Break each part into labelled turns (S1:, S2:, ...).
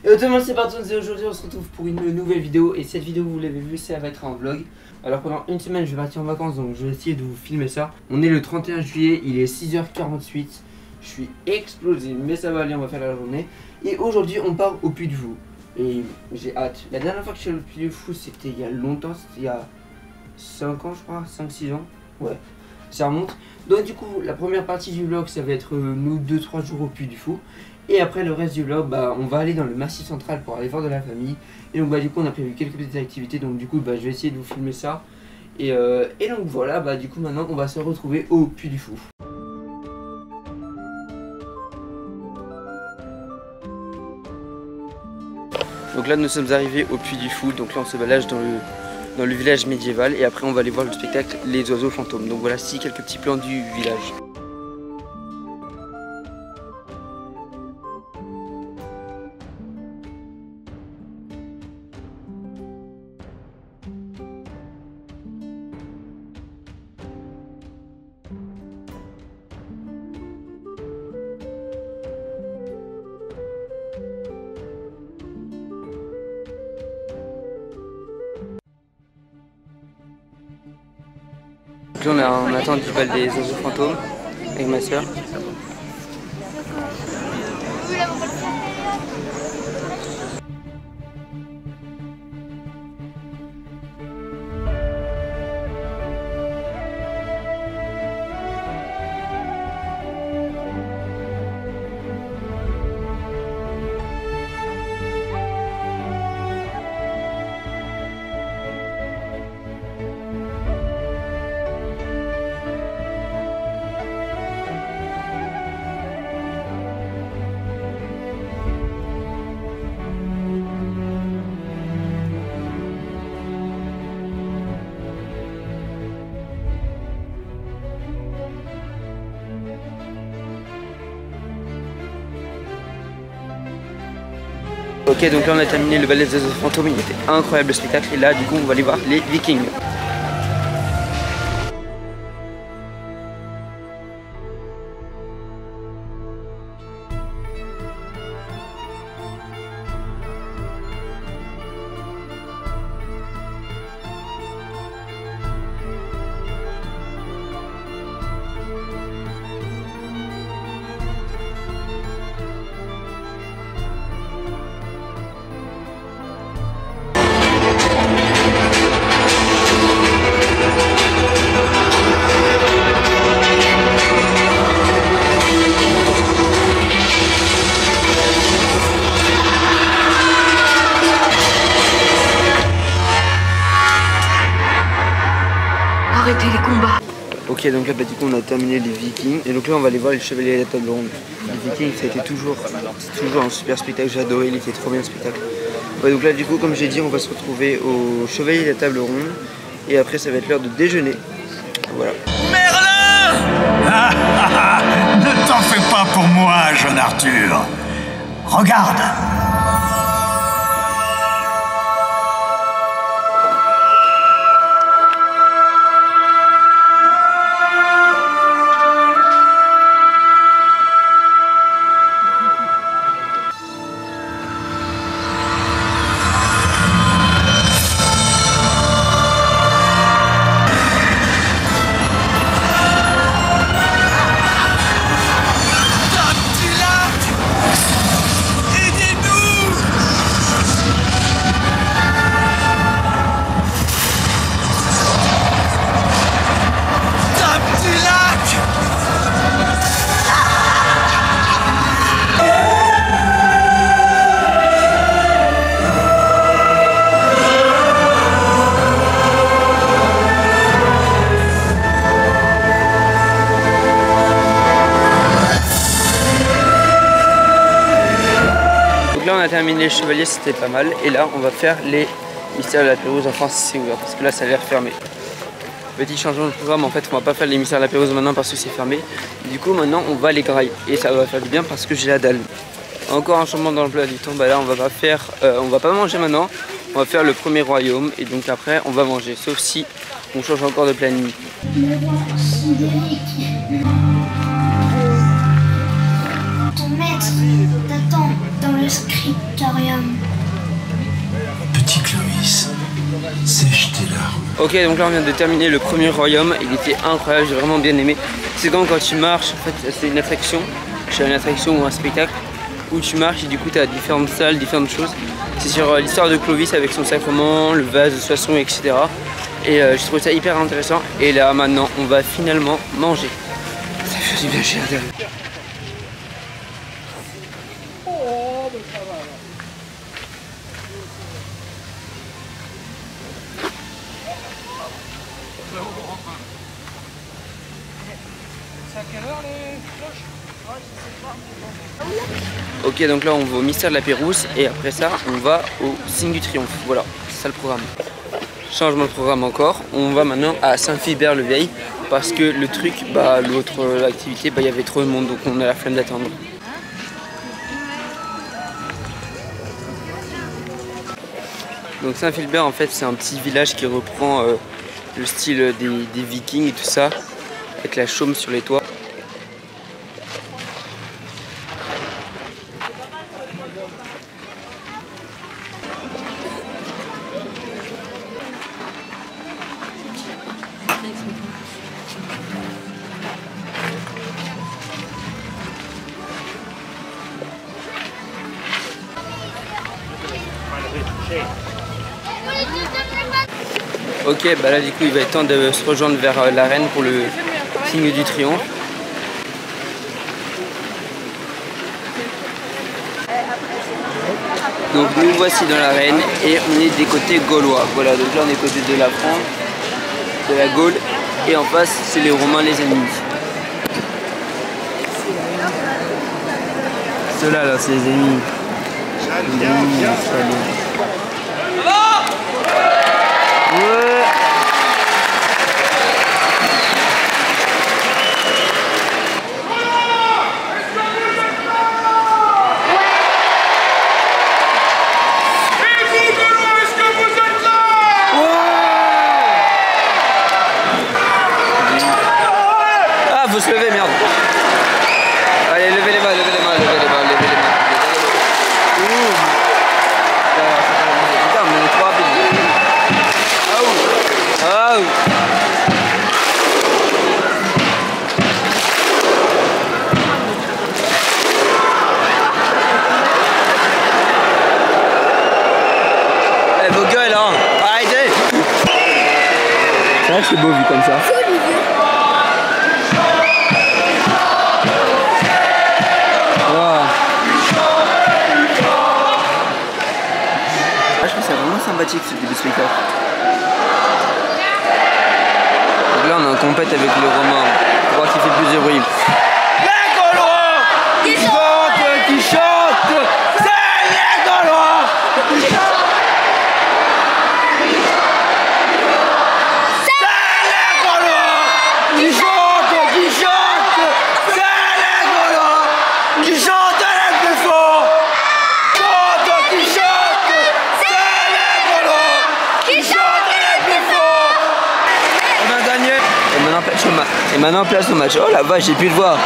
S1: Et autrement c'est parti, aujourd'hui on se retrouve pour une nouvelle vidéo. Et cette vidéo vous l'avez vu, ça va être un vlog. Alors pendant une semaine je vais partir en vacances, donc je vais essayer de vous filmer ça. On est le 31 juillet, il est 6h48. Je suis explosé mais ça va aller, on va faire la journée. Et aujourd'hui on part au Puy du Fou. Et j'ai hâte. La dernière fois que je suis allé au Puy du Fou c'était il y a longtemps, c'était il y a 5 ans je crois, 5-6 ans. Ouais, ça remonte. Donc du coup la première partie du vlog ça va être nous 2-3 jours au Puy du Fou. Et après le reste du vlog, on va aller dans le Massif Central pour aller voir de la famille. Et donc du coup on a prévu quelques petites activités. Donc du coup je vais essayer de vous filmer ça. Et donc voilà, du coup maintenant on va se retrouver au Puy du Fou. Donc là nous sommes arrivés au Puy du Fou. Donc là on se balade dans le village médiéval. Et après on va aller voir le spectacle Les Oiseaux Fantômes. Donc voilà, quelques petits plans du village. Donc là on attend du bal des oiseaux fantômes avec ma soeur. Ok, donc là on a terminé le ballet des oiseaux fantômes, il était incroyable le spectacle. Et là du coup on va aller voir les Vikings.
S2: Arrêtez les combats.
S1: Ok, donc là du coup on a terminé les Vikings. Et donc là on va aller voir les Chevaliers de la Table Ronde. Les Vikings ça a été toujours un super spectacle, j'ai adoré, il était trop bien le spectacle. Ouais, donc là du coup comme j'ai dit on va se retrouver aux Chevaliers de la Table Ronde. Et après ça va être l'heure de déjeuner. Voilà.
S3: Merlin! Ne t'en fais pas pour moi, jeune Arthur. Regarde.
S1: Là on a terminé les chevaliers, c'était pas mal. Et là on va faire les mystères de la Pérouse, enfin si c'est ouvert parce que là ça a l'air fermé. Petit changement de programme, en fait on va pas faire les mystères de la Pérouse maintenant parce que c'est fermé. Du coup maintenant on va les grailler et ça va faire du bien parce que j'ai la dalle. Encore un changement dans le plat du temps, là on va pas manger maintenant, on va faire le premier royaume et donc après on va manger, sauf si on change encore de planning.
S4: Le roi Sidéric. Ton maître t'attend dans le scriptorium.
S3: Petit Clovis, sèche tes larmes.
S1: Ok, donc là on vient de terminer le premier royaume. Il était incroyable, j'ai vraiment bien aimé. C'est quand tu marches, en fait c'est une attraction. C'est une attraction ou un spectacle où tu marches et du coup tu as différentes salles, différentes choses. C'est sur l'histoire de Clovis avec son sacrement, le vase de Soissons, etc. Et j'ai trouvé ça hyper intéressant. Et là maintenant on va finalement manger. Ça fait du bien chez l'intérieur. Ok, donc là on va au Mystère de la Pérouse et après ça on va au Signe du Triomphe. Voilà, c'est ça le programme. Changement de programme encore. On va maintenant à Saint-Philbert-le-Vieil parce que le truc, l'autre activité, il y avait trop de monde donc on a la flemme d'attendre. Donc Saint-Philbert en fait c'est un petit village qui reprend le style des Vikings et tout ça, avec la chaume sur les toits. Ok, là du coup il va être temps de se rejoindre vers l'arène pour le signe du triomphe. Donc nous voici dans l'arène et on est des côtés gaulois. Voilà, donc là on est côté de la France, de la Gaule et en face c'est les Romains les ennemis. Ceux-là là c'est les ennemis. Salut. Ouais. Ah, faut se lever, merde. Allez, levez les mains, levez les mains, levez les mains, levez les mains. Ouh. Putain, mais on est trop rapide. Oh. Eh, vos gueules, hein. Arrêtez. C'est vrai que c'est beau vu comme ça. Je trouve ça vraiment sympathique ce début de spectacle. Donc là on est en compète avec les Romains pour voir qui fait plus de bruit. Les Gaulois qui chantent, c'est les Gaulois qui chantent. C'est les Gaulois qui chantent, c'est les Gaulois qui chantent les plus forts. Et maintenant place au match. Oh la vache, j'ai pu le voir.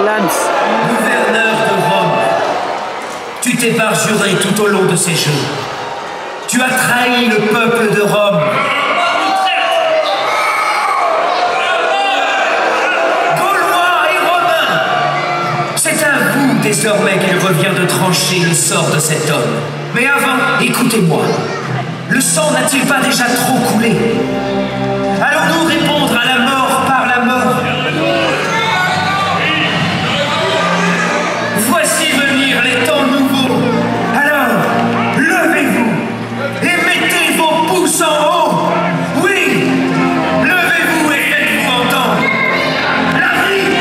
S1: Clans.
S3: Gouverneur de Rome, tu t'es parjuré tout au long de ces jeux. Tu as trahi le peuple de Rome. Gaulois et Romains, c'est à vous désormais qu'il revient de trancher le sort de cet homme. Mais avant, écoutez-moi. Le sang n'a-t-il pas déjà trop coulé? Allons-nous répondre à la mort par la mort? Voici venir les temps nouveaux. Alors, levez-vous et mettez vos pouces en haut. Oui, levez-vous et faites-vous entendre. La vie,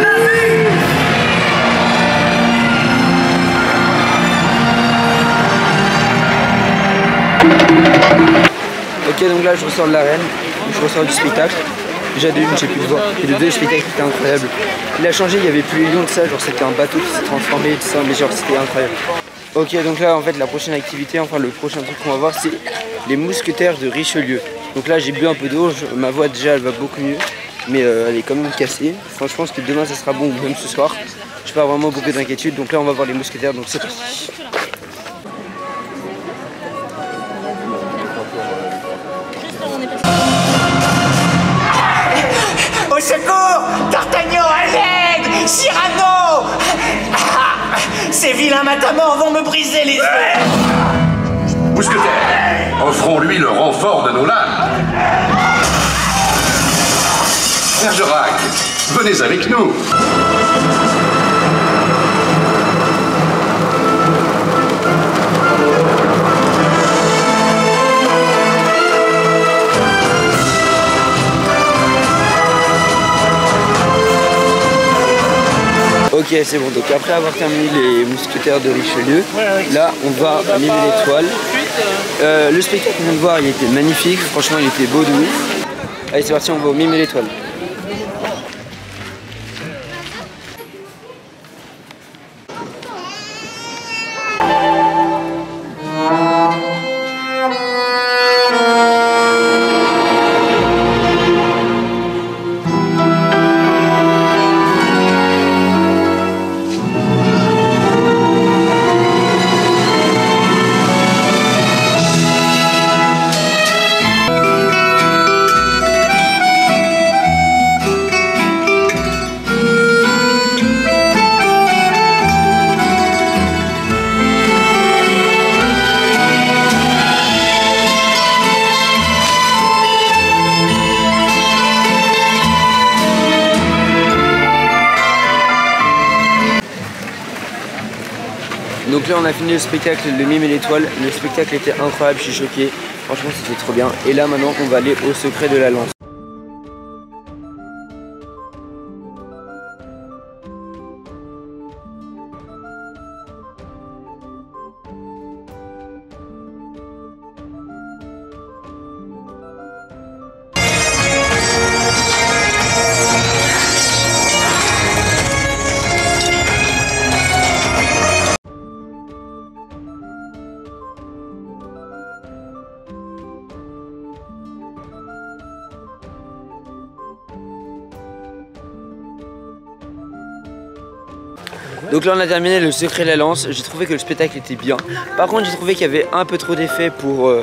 S3: la vie.
S1: Ok, donc là je ressors de l'arène, je ressors du spectacle. Déjà de une, j'ai pu le voir. Et de deux, le spectacle était incroyable. Il a changé, il n'y avait plus les lions de ça, genre c'était un bateau qui s'est transformé, tout ça, mais genre c'était incroyable. Ok, donc là en fait la prochaine activité, enfin le prochain truc qu'on va voir, c'est les mousquetaires de Richelieu. Donc là j'ai bu un peu d'eau, ma voix déjà elle va beaucoup mieux, mais elle est quand même cassée. Enfin, je pense que demain ça sera bon, ou même ce soir. Je pas vraiment beaucoup d'inquiétude, donc là on va voir les mousquetaires, donc c'est parti.
S2: Au secours! D'Artagnan, à l'aide! Cyrano! Ah, ces vilains matamors vont me briser les yeux!
S5: Mousquetaire, offrons-lui le renfort de nos lames. Bergerac, venez avec nous.
S1: Ok, c'est bon, donc après avoir terminé les mousquetaires de Richelieu, là on va mimer l'étoile. Le spectacle qu'on vient de voir, il était magnifique, franchement il était beau de ouf. Allez c'est parti, on va au mimer l'étoile. Donc là on a fini le spectacle, le mime et l'étoile. Le spectacle était incroyable, je suis choqué. Franchement c'était trop bien. Et là maintenant on va aller au secret de la lance. Donc là on a terminé le secret de la lance. J'ai trouvé que le spectacle était bien. Par contre j'ai trouvé qu'il y avait un peu trop d'effets pour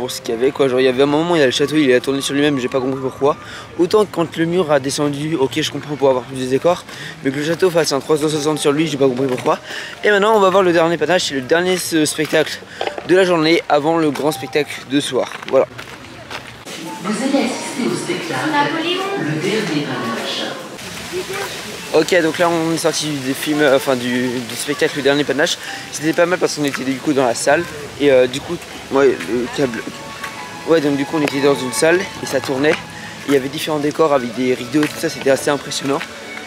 S1: ce qu'il y avait quoi. Genre il y avait un moment où il y a le château, il a tourné sur lui-même, j'ai pas compris pourquoi. Autant que quand le mur a descendu, ok je comprends pour avoir plus de décors, mais que le château fasse un 360 sur lui, j'ai pas compris pourquoi. Et maintenant on va voir le dernier panache, c'est le dernier spectacle de la journée avant le grand spectacle de ce soir. Voilà.
S6: Vous allez assister au spectacle Le Dernier Panache.
S1: Ok, donc là on est sorti des films, enfin du spectacle Le Dernier Panache. C'était pas mal parce qu'on était du coup dans la salle et du coup, ouais, le câble. Ouais, donc du coup on était dans une salle et ça tournait. Il y avait différents décors avec des rideaux et tout ça, c'était assez impressionnant.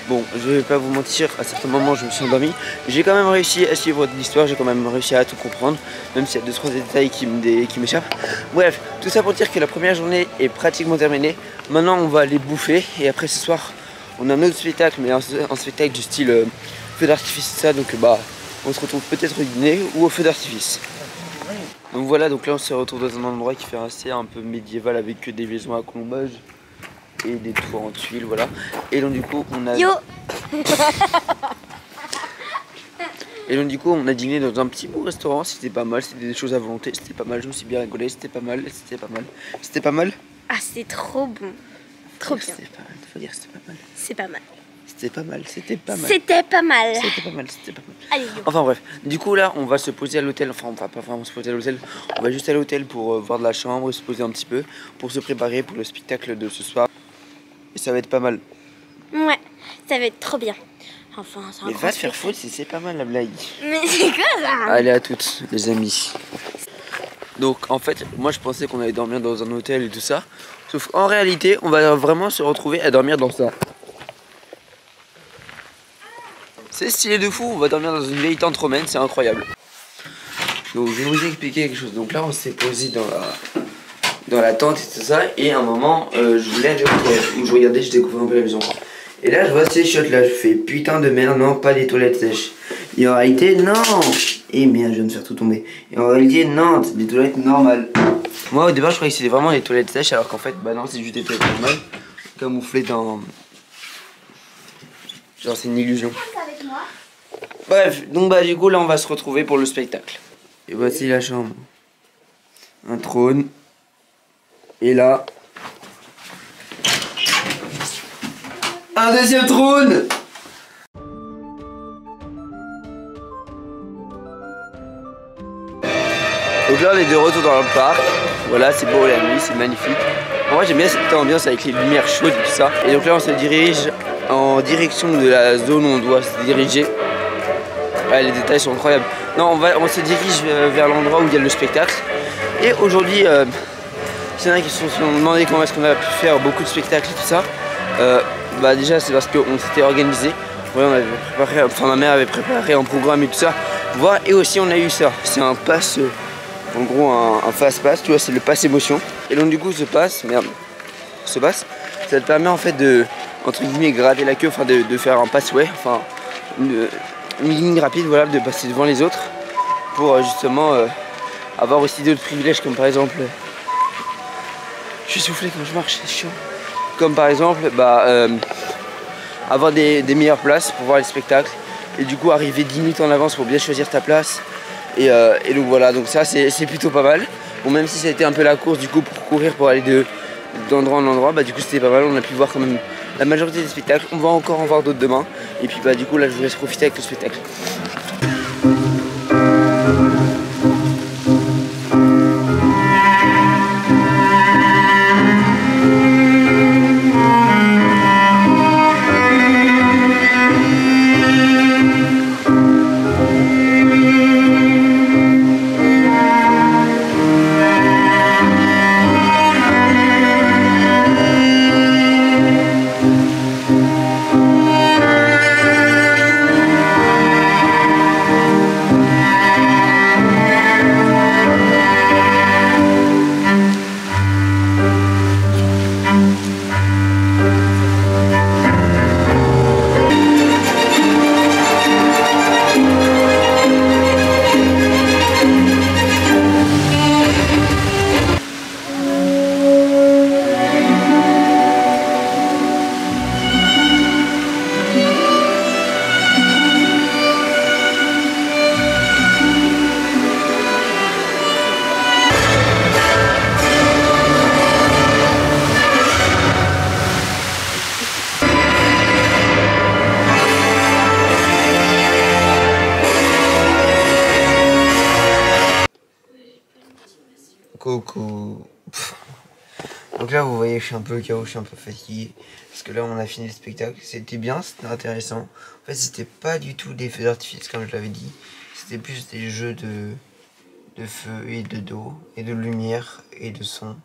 S1: Bon, je vais pas vous mentir, à certains moments je me suis endormi. J'ai quand même réussi à suivre l'histoire, j'ai quand même réussi à tout comprendre, même s'il y a 2-3 détails qui m'échappent. Bref, tout ça pour dire que la première journée est pratiquement terminée. Maintenant on va aller bouffer et après ce soir on a un autre spectacle, mais un spectacle du style feu d'artifice, ça, donc bah on se retrouve peut-être au dîner ou au feu d'artifice. Donc voilà, donc là on se retrouve dans un endroit qui fait assez un peu médiéval avec des maisons à colombage. et des toits en tuiles, voilà. Et donc du coup on a...
S7: Yo.
S1: Et donc du coup on a dîné dans un petit beau restaurant, c'était pas mal, c'était des choses à volonté, c'était pas mal, je me suis bien rigolé, c'était pas mal, c'était pas mal. C'était pas mal?
S7: Ah, c'était trop bon. Trop bien.
S1: C'était pas mal, faut dire que c'était pas mal.
S7: C'est pas mal.
S1: C'était pas mal, c'était pas mal.
S7: C'était pas mal.
S1: C'était pas mal, c'était pas mal.
S7: Allez, yo.
S1: Enfin bref, du coup là on va se poser à l'hôtel, enfin on va pas vraiment se poser à l'hôtel, on va juste à l'hôtel pour voir de la chambre et se poser un petit peu, pour se préparer pour le spectacle de ce soir. Et ça va être pas mal.
S7: Ouais, ça va être trop bien. Enfin, c'est un
S1: Mais
S7: grand
S1: va te faire
S7: spectacle.
S1: foutre, c'est pas mal la blague.
S7: Mais c'est quoi ça?
S1: Allez à toutes les amis. Donc en fait, moi je pensais qu'on allait dormir dans un hôtel et tout ça. Sauf qu'en réalité, on va vraiment se retrouver à dormir dans ça. C'est stylé de fou, on va dormir dans une vieille tente romaine, c'est incroyable. Donc je vais vous expliquer quelque chose. Donc là on s'est posé dans la tente et tout ça. Et à un moment, je voulais aller aux toilettes. Donc je regardais, je découvrais un peu la maison. Et là je vois ces chiottes là, je fais putain de merde, non, pas des toilettes sèches. Et en réalité, non. Et merde, je viens de faire tout tomber. Et en réalité, non, c'est des toilettes normales. Moi au départ je croyais que c'était vraiment des toilettes sèches, alors qu'en fait, bah non, c'est juste des toilettes normales. Camouflées dans... Genre c'est une illusion. Bref, donc bah du coup là on va se retrouver pour le spectacle. Et voici la chambre. Un trône. Et là... un deuxième trône. Donc là on est de retour dans le parc. Voilà, c'est beau la nuit, c'est magnifique. Moi j'aime bien cette ambiance avec les lumières chaudes et tout ça. Et donc là on se dirige en direction de la zone où on doit se diriger. Ouais, les détails sont incroyables. Non, on se dirige vers l'endroit où il y a le spectacle. Et aujourd'hui, il y en a qui se sont demandé comment est-ce qu'on a pu faire beaucoup de spectacles et tout ça. Bah déjà c'est parce qu'on s'était organisé. Ouais, on avait préparé, enfin ma mère avait préparé un programme et tout ça. Voilà, et aussi on a eu ça. C'est un pass, en gros un fast pass, tu vois, c'est le pass émotion. Et donc du coup ce pass, ça te permet en fait de, entre guillemets, gratter la queue, enfin de faire un passway, enfin une ligne rapide, voilà, de passer devant les autres pour justement avoir aussi d'autres privilèges, comme par exemple, je suis soufflé quand je marche, c'est chiant, comme par exemple avoir des meilleures places pour voir les spectacles et du coup arriver 10 minutes en avance pour bien choisir ta place et donc voilà, donc ça c'est plutôt pas mal. Bon, même si ça a été un peu la course du coup pour courir pour aller d'endroit en endroit, bah du coup c'était pas mal, on a pu voir quand même la majorité des spectacles. On va encore en voir d'autres demain. Et puis bah du coup là je vous laisse profiter avec le spectacle. Coucou. Donc là vous voyez je suis un peu KO, je suis un peu fatigué. Parce que là on a fini le spectacle. C'était bien, c'était intéressant. En fait c'était pas du tout des feux d'artifice comme je l'avais dit. C'était plus des jeux de feu et de dos. Et de lumière et de son.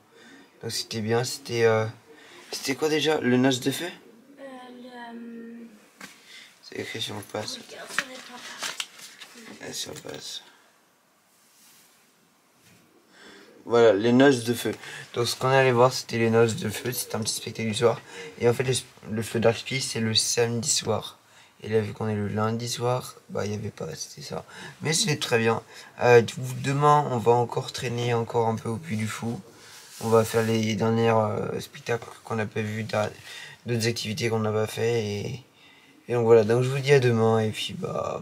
S1: Donc c'était bien, c'était quoi déjà? Le noce de feu? C'est écrit sur le pass. Sur le pass. Voilà, les noces de feu. Donc ce qu'on allait voir c'était les noces de feu, c'était un petit spectacle du soir. Et en fait le feu d'artifice c'est le samedi soir. Et là vu qu'on est le lundi soir, bah il n'y avait pas, c'était ça. Mais c'était très bien. Demain on va encore traîner encore un peu au Puy du Fou. On va faire les derniers spectacles qu'on n'a pas vus, d'autres activités qu'on n'a pas fait. Et donc voilà, donc je vous dis à demain et puis bah...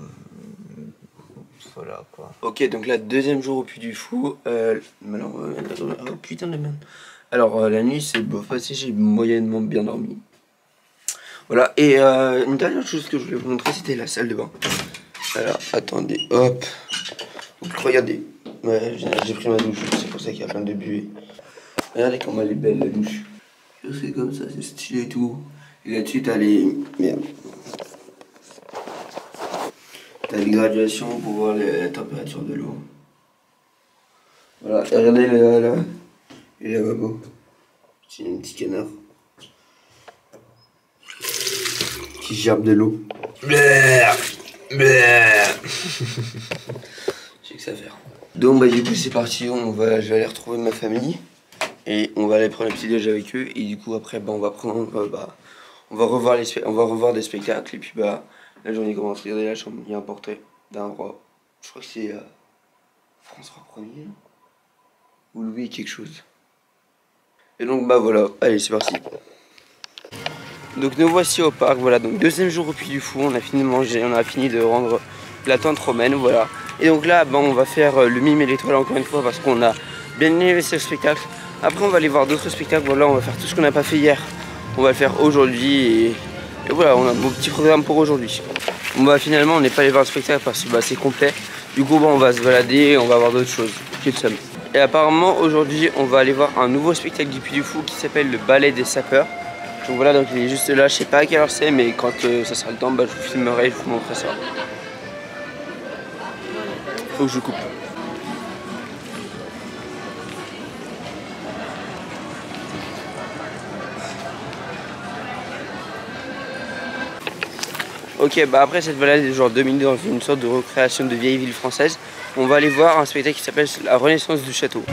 S1: Voilà quoi. Ok, donc là, deuxième jour au Puy du Fou. Alors, oh putain de merde. Alors la nuit c'est beau passé, j'ai moyennement bien dormi. Voilà, et une dernière chose que je voulais vous montrer, c'était la salle de bain. Alors, attendez, hop. Donc regardez, ouais, j'ai pris ma douche, c'est pour ça qu'il y a plein de buées. Regardez comment elle est belle la douche. C'est comme ça, c'est stylé et tout. Et là-dessus t'as les... Merde. T'as les graduations pour voir la température de l'eau. Voilà, et regardez là, le lavabo. C'est un petit canard qui gerbe de l'eau. J'ai que ça à faire. Donc bah du coup c'est parti, je vais aller retrouver ma famille et on va aller prendre le petit déj avec eux et du coup après bah, on va revoir des spectacles et puis bah la journée commence. Regardez la chambre, il y a un portrait d'un roi. Je crois que c'est François Ier ou Louis quelque chose. Et donc bah voilà, allez c'est parti. Donc nous voici au parc, voilà, donc deuxième jour au Puy du Fou, on a fini de manger, on a fini de rendre la tente romaine, voilà. Et donc là, bah, on va faire le mime et l'étoile encore une fois parce qu'on a bien aimé ce spectacle. Après on va aller voir d'autres spectacles, voilà, on va faire tout ce qu'on n'a pas fait hier. On va le faire aujourd'hui et voilà, on a un beau petit programme pour aujourd'hui. Bon, bah finalement on n'est pas allé voir le spectacle parce que bah, c'est complet. Du coup bah, on va se balader et on va voir d'autres choses. Et apparemment aujourd'hui on va aller voir un nouveau spectacle du Puy du Fou qui s'appelle le ballet des sapeurs. Donc voilà, donc il est juste là, je sais pas à quelle heure c'est, mais quand ça sera le temps, bah, je vous filmerai, je vous montrerai ça. Faut que je coupe. Ok, bah après cette balade de genre 2 minutes dans une sorte de recréation de vieille ville française, on va aller voir un spectacle qui s'appelle La Renaissance du Château.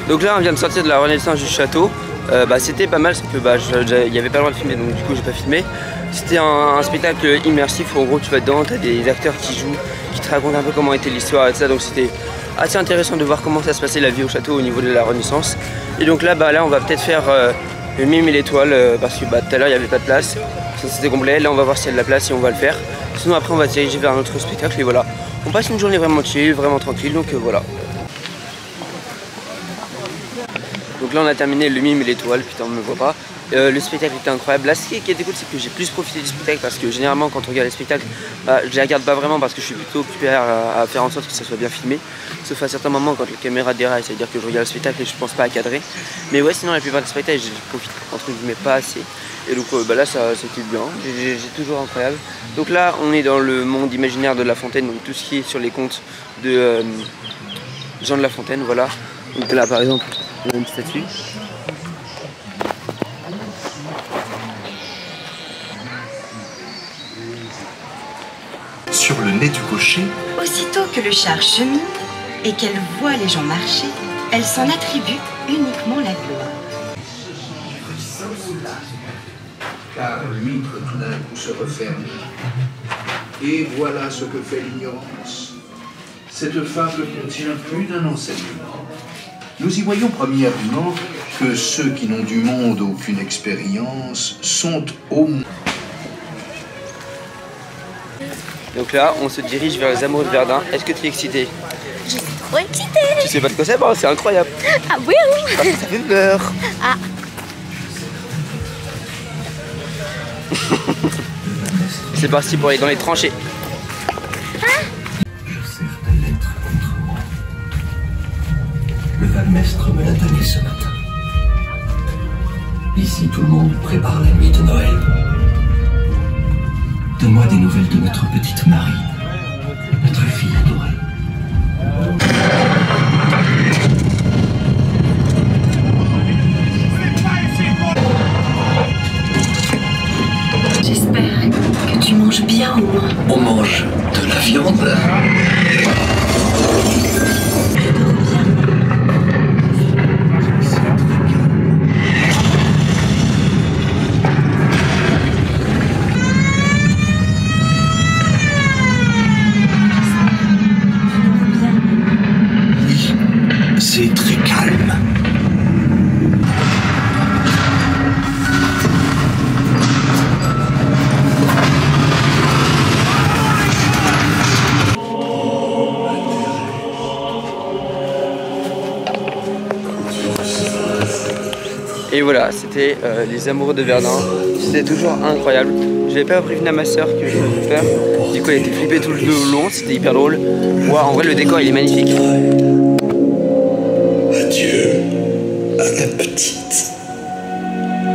S1: Donc là on vient de sortir de la Renaissance du Château. Bah, c'était pas mal, c'est que bah, il n'y avait pas le droit de filmer, donc du coup j'ai pas filmé. C'était un spectacle immersif où en gros tu vas dedans, tu as des acteurs qui jouent, qui te racontent un peu comment était l'histoire et tout ça, donc c'était assez intéressant de voir comment ça se passait la vie au château au niveau de la Renaissance. Et donc là, bah, là on va peut-être faire le mime et l'étoile parce que bah, tout à l'heure il n'y avait pas de place, c'était complet, là on va voir s'il y a de la place et on va le faire. Sinon après on va se diriger vers un autre spectacle et voilà. On passe une journée vraiment chill, vraiment tranquille, donc voilà. Donc là on a terminé le mime et l'étoile, putain on ne me voit pas. Le spectacle était incroyable. Là ce qui était cool c'est que j'ai plus profité du spectacle parce que généralement quand on regarde les spectacles, bah, je les regarde pas vraiment parce que je suis plutôt occupé à faire en sorte que ça soit bien filmé. Sauf à certains moments quand la caméra déraille, ça veut dire que je regarde le spectacle et je pense pas à cadrer. Mais ouais sinon la plupart des spectacles je profite entre guillemets pas assez. Et donc bah là c'était bien, j'ai toujours incroyable. Donc là on est dans le monde imaginaire de La Fontaine, donc tout ce qui est sur les contes de Jean de La Fontaine, voilà. Donc là par exemple on a une statue.
S8: Sur le nez du cocher.
S9: Aussitôt que le char chemine et qu'elle voit les gens marcher, elle s'en attribue uniquement la gloire.
S8: Car l'huître tout d'un coup se referme. Et voilà ce que fait l'ignorance. Cette fable contient plus d'un enseignement. Nous y voyons premièrement que ceux qui n'ont du monde aucune expérience sont au moins...
S1: Donc là, on se dirige vers les Amoureux de Verdun. Est-ce que tu es excitée?
S7: Je suis trop excitée.
S1: Tu sais pas de quoi c'est? Bon, c'est incroyable.
S7: Ah oui, oui.
S1: Parce que ça fait peur.
S7: Ah.
S1: C'est parti pour aller dans les tranchées.
S3: Je sers ta lettre contre moi. Le Valmestre me l'a donné ce matin. Ici, tout le monde prépare la nuit de Noël. Donne-moi des nouvelles de notre petite Marie, notre fille adorée.
S9: J'espère que tu manges bien au moins.
S3: On mange de la viande. C'est très calme.
S1: Et voilà, c'était les amoureux de Verdun. C'était toujours incroyable. Je n'avais pas prévenu à ma soeur que je devais faire. Du coup, elle était flippée tout le long. C'était hyper drôle. Ouais, en vrai, le décor il est magnifique.
S10: Adieu à la petite.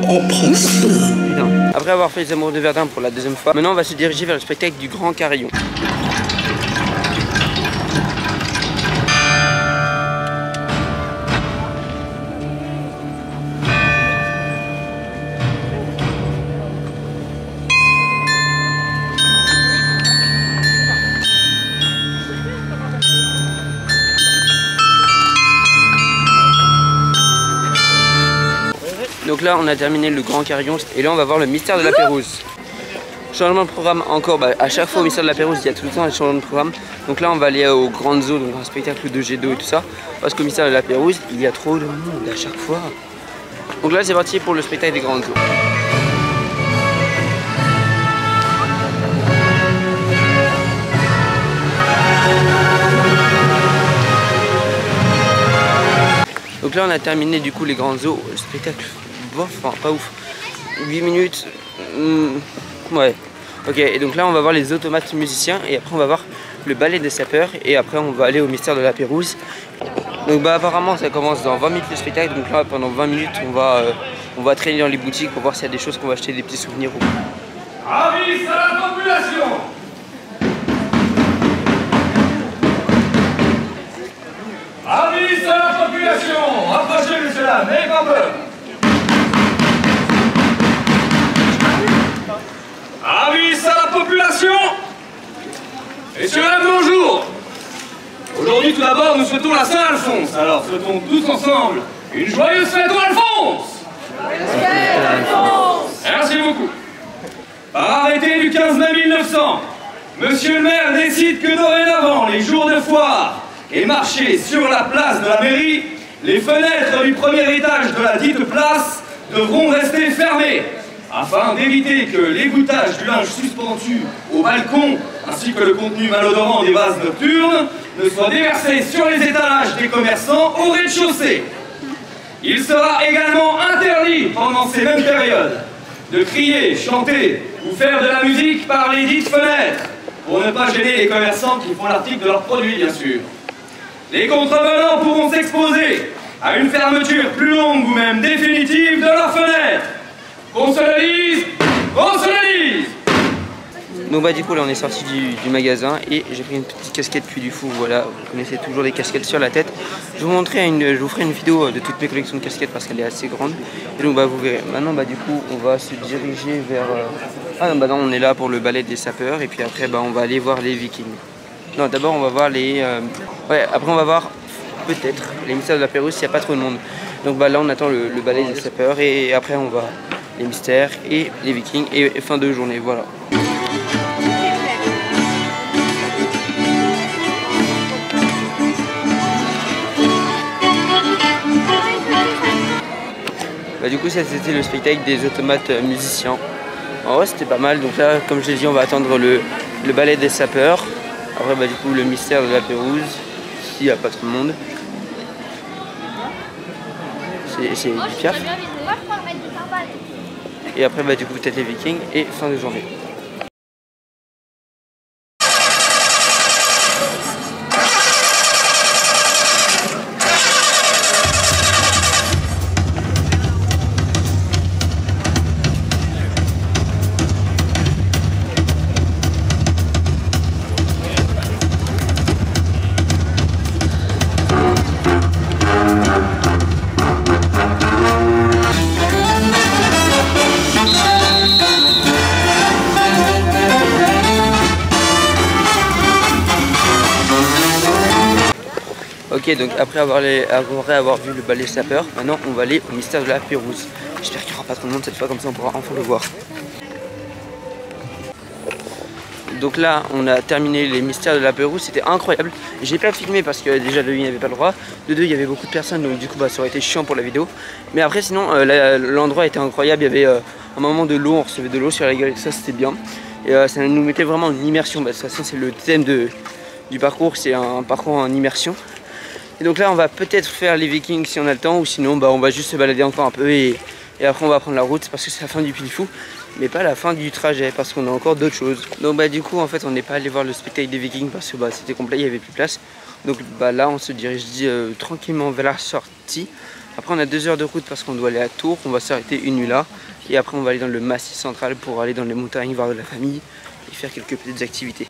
S10: Embrasse-moi.
S1: Putain. Après avoir fait les amoureux de Verdun pour la deuxième fois, maintenant on va se diriger vers le spectacle du Grand Carillon. Donc là on a terminé le Grand Carillon et là on va voir le mystère de la Pérouse. Changement de programme encore, à chaque fois au mystère de la Pérouse il y a tout le temps des changements de programme. Donc là on va aller au Grand Zoo, donc un spectacle de jet d'eau et tout ça. Parce qu'au mystère de la Pérouse il y a trop de monde à chaque fois. Donc là c'est parti pour le spectacle des Grands Zoos. Donc là on a terminé du coup les Grands Zoos, le spectacle bof, enfin pas ouf, 8 minutes, ouais, ok, et donc là on va voir les automates musiciens et après on va voir le ballet des sapeurs et après on va aller au mystère de la Pérouse. Donc apparemment ça commence dans 20 minutes le spectacle, donc là pendant 20 minutes on va traîner dans les boutiques pour voir s'il y a des choses qu'on va acheter, des petits souvenirs.
S3: Avis à la population! Avis à la population! Approchez de cela, n'ayez pas peur! Avis à la population! Messieurs, bonjour! Aujourd'hui, tout d'abord, nous souhaitons la Saint-Alphonse. Alors, souhaitons tous ensemble une joyeuse fête aux Alphonse! Joyeuse fête, Alphonse! Merci beaucoup. Par arrêté du 15 mai 1900, Monsieur le maire décide que dorénavant, les jours de foire et marchés sur la place de la mairie, les fenêtres du premier étage de la dite place devront rester fermées, afin d'éviter que l'égouttage du linge suspendu au balcon, ainsi que le contenu malodorant des vases nocturnes, ne soit déversé sur les étalages des commerçants au rez-de-chaussée. Il sera également interdit, pendant ces mêmes périodes, de crier, chanter ou faire de la musique par les dites fenêtres, pour ne pas gêner les commerçants qui font l'article de leurs produits, bien sûr. Les contrevenants pourront s'exposer à une fermeture plus longue ou même définitive de leurs fenêtres. Qu'on se le dise, qu'on se le dise.
S1: Donc du coup là on est sorti du magasin et j'ai pris une petite casquette Puy du Fou, voilà, vous connaissez toujours les casquettes sur la tête. Je vous ferai une vidéo de toutes mes collections de casquettes parce qu'elle est assez grande. Et donc vous verrez, maintenant du coup on va se diriger vers... Ah non, non on est là pour le ballet des sapeurs et puis après on va aller voir les Vikings. Non d'abord on va voir les... Ouais, après on va voir peut-être les mystères de la Pérouse s'il n'y a pas trop de monde. Donc là on attend le ballet des sapeurs et après on va les mystères et les Vikings et fin de journée, voilà. Du coup ça c'était le spectacle des automates musiciens. En vrai c'était pas mal, donc là comme je l'ai dit on va attendre le ballet des sapeurs. Après du coup le mystère de la Pérouse, s'il n'y a pas trop de monde. C'est du Piaf. Et après du coup peut-être les Vikings et fin de journée. Ok, donc après avoir vu le ballet sapeur, maintenant on va aller au mystère de la Pérouse. J'espère qu'il n'y aura pas trop de monde cette fois, comme ça on pourra enfin le voir. Donc là on a terminé les mystères de la Pérouse, c'était incroyable. J'ai pas filmé parce que déjà de 1 il n'y avait pas le droit, de 2 il y avait beaucoup de personnes donc du coup ça aurait été chiant pour la vidéo. Mais après sinon l'endroit était incroyable, il y avait un moment de l'eau, on recevait de l'eau sur la gueule et ça c'était bien. Et ça nous mettait vraiment en immersion, de toute façon c'est le thème du parcours, c'est un parcours en immersion. Et donc là on va peut-être faire les Vikings si on a le temps, ou sinon bah, on va juste se balader encore un peu et après on va prendre la route parce que c'est la fin du Puy-du-Fou, mais pas la fin du trajet parce qu'on a encore d'autres choses. Donc bah du coup en fait on n'est pas allé voir le spectacle des Vikings parce que bah, c'était complet, il n'y avait plus de place. Donc bah, là on se dirige tranquillement vers la sortie. Après on a 2 heures de route parce qu'on doit aller à Tours, on va s'arrêter une nuit là. Et après on va aller dans le Massif central pour aller dans les montagnes, voir de la famille et faire quelques petites activités.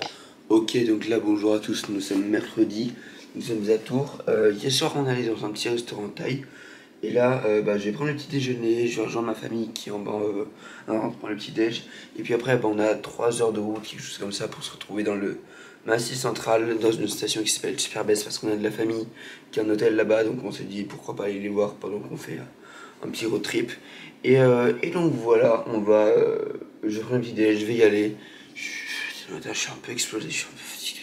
S1: Ok, donc là bonjour à tous, nous sommes mercredi, nous sommes à Tours. Hier soir on allait dans un petit restaurant thaï. Et là bah, je vais prendre le petit déjeuner, je vais rejoindre ma famille qui est en bas, on prend le petit déj. Et puis après bah, on a 3 heures de route, quelque chose comme ça, pour se retrouver dans le Massif central, dans une station qui s'appelle Superbest, parce qu'on a de la famille qui a un hôtel là-bas. Donc on s'est dit pourquoi pas aller les voir pendant qu'on fait un petit road trip. Et donc voilà, on va, je prends le petit déj, je vais y aller. Je suis un peu explosé, je suis un peu fatigué.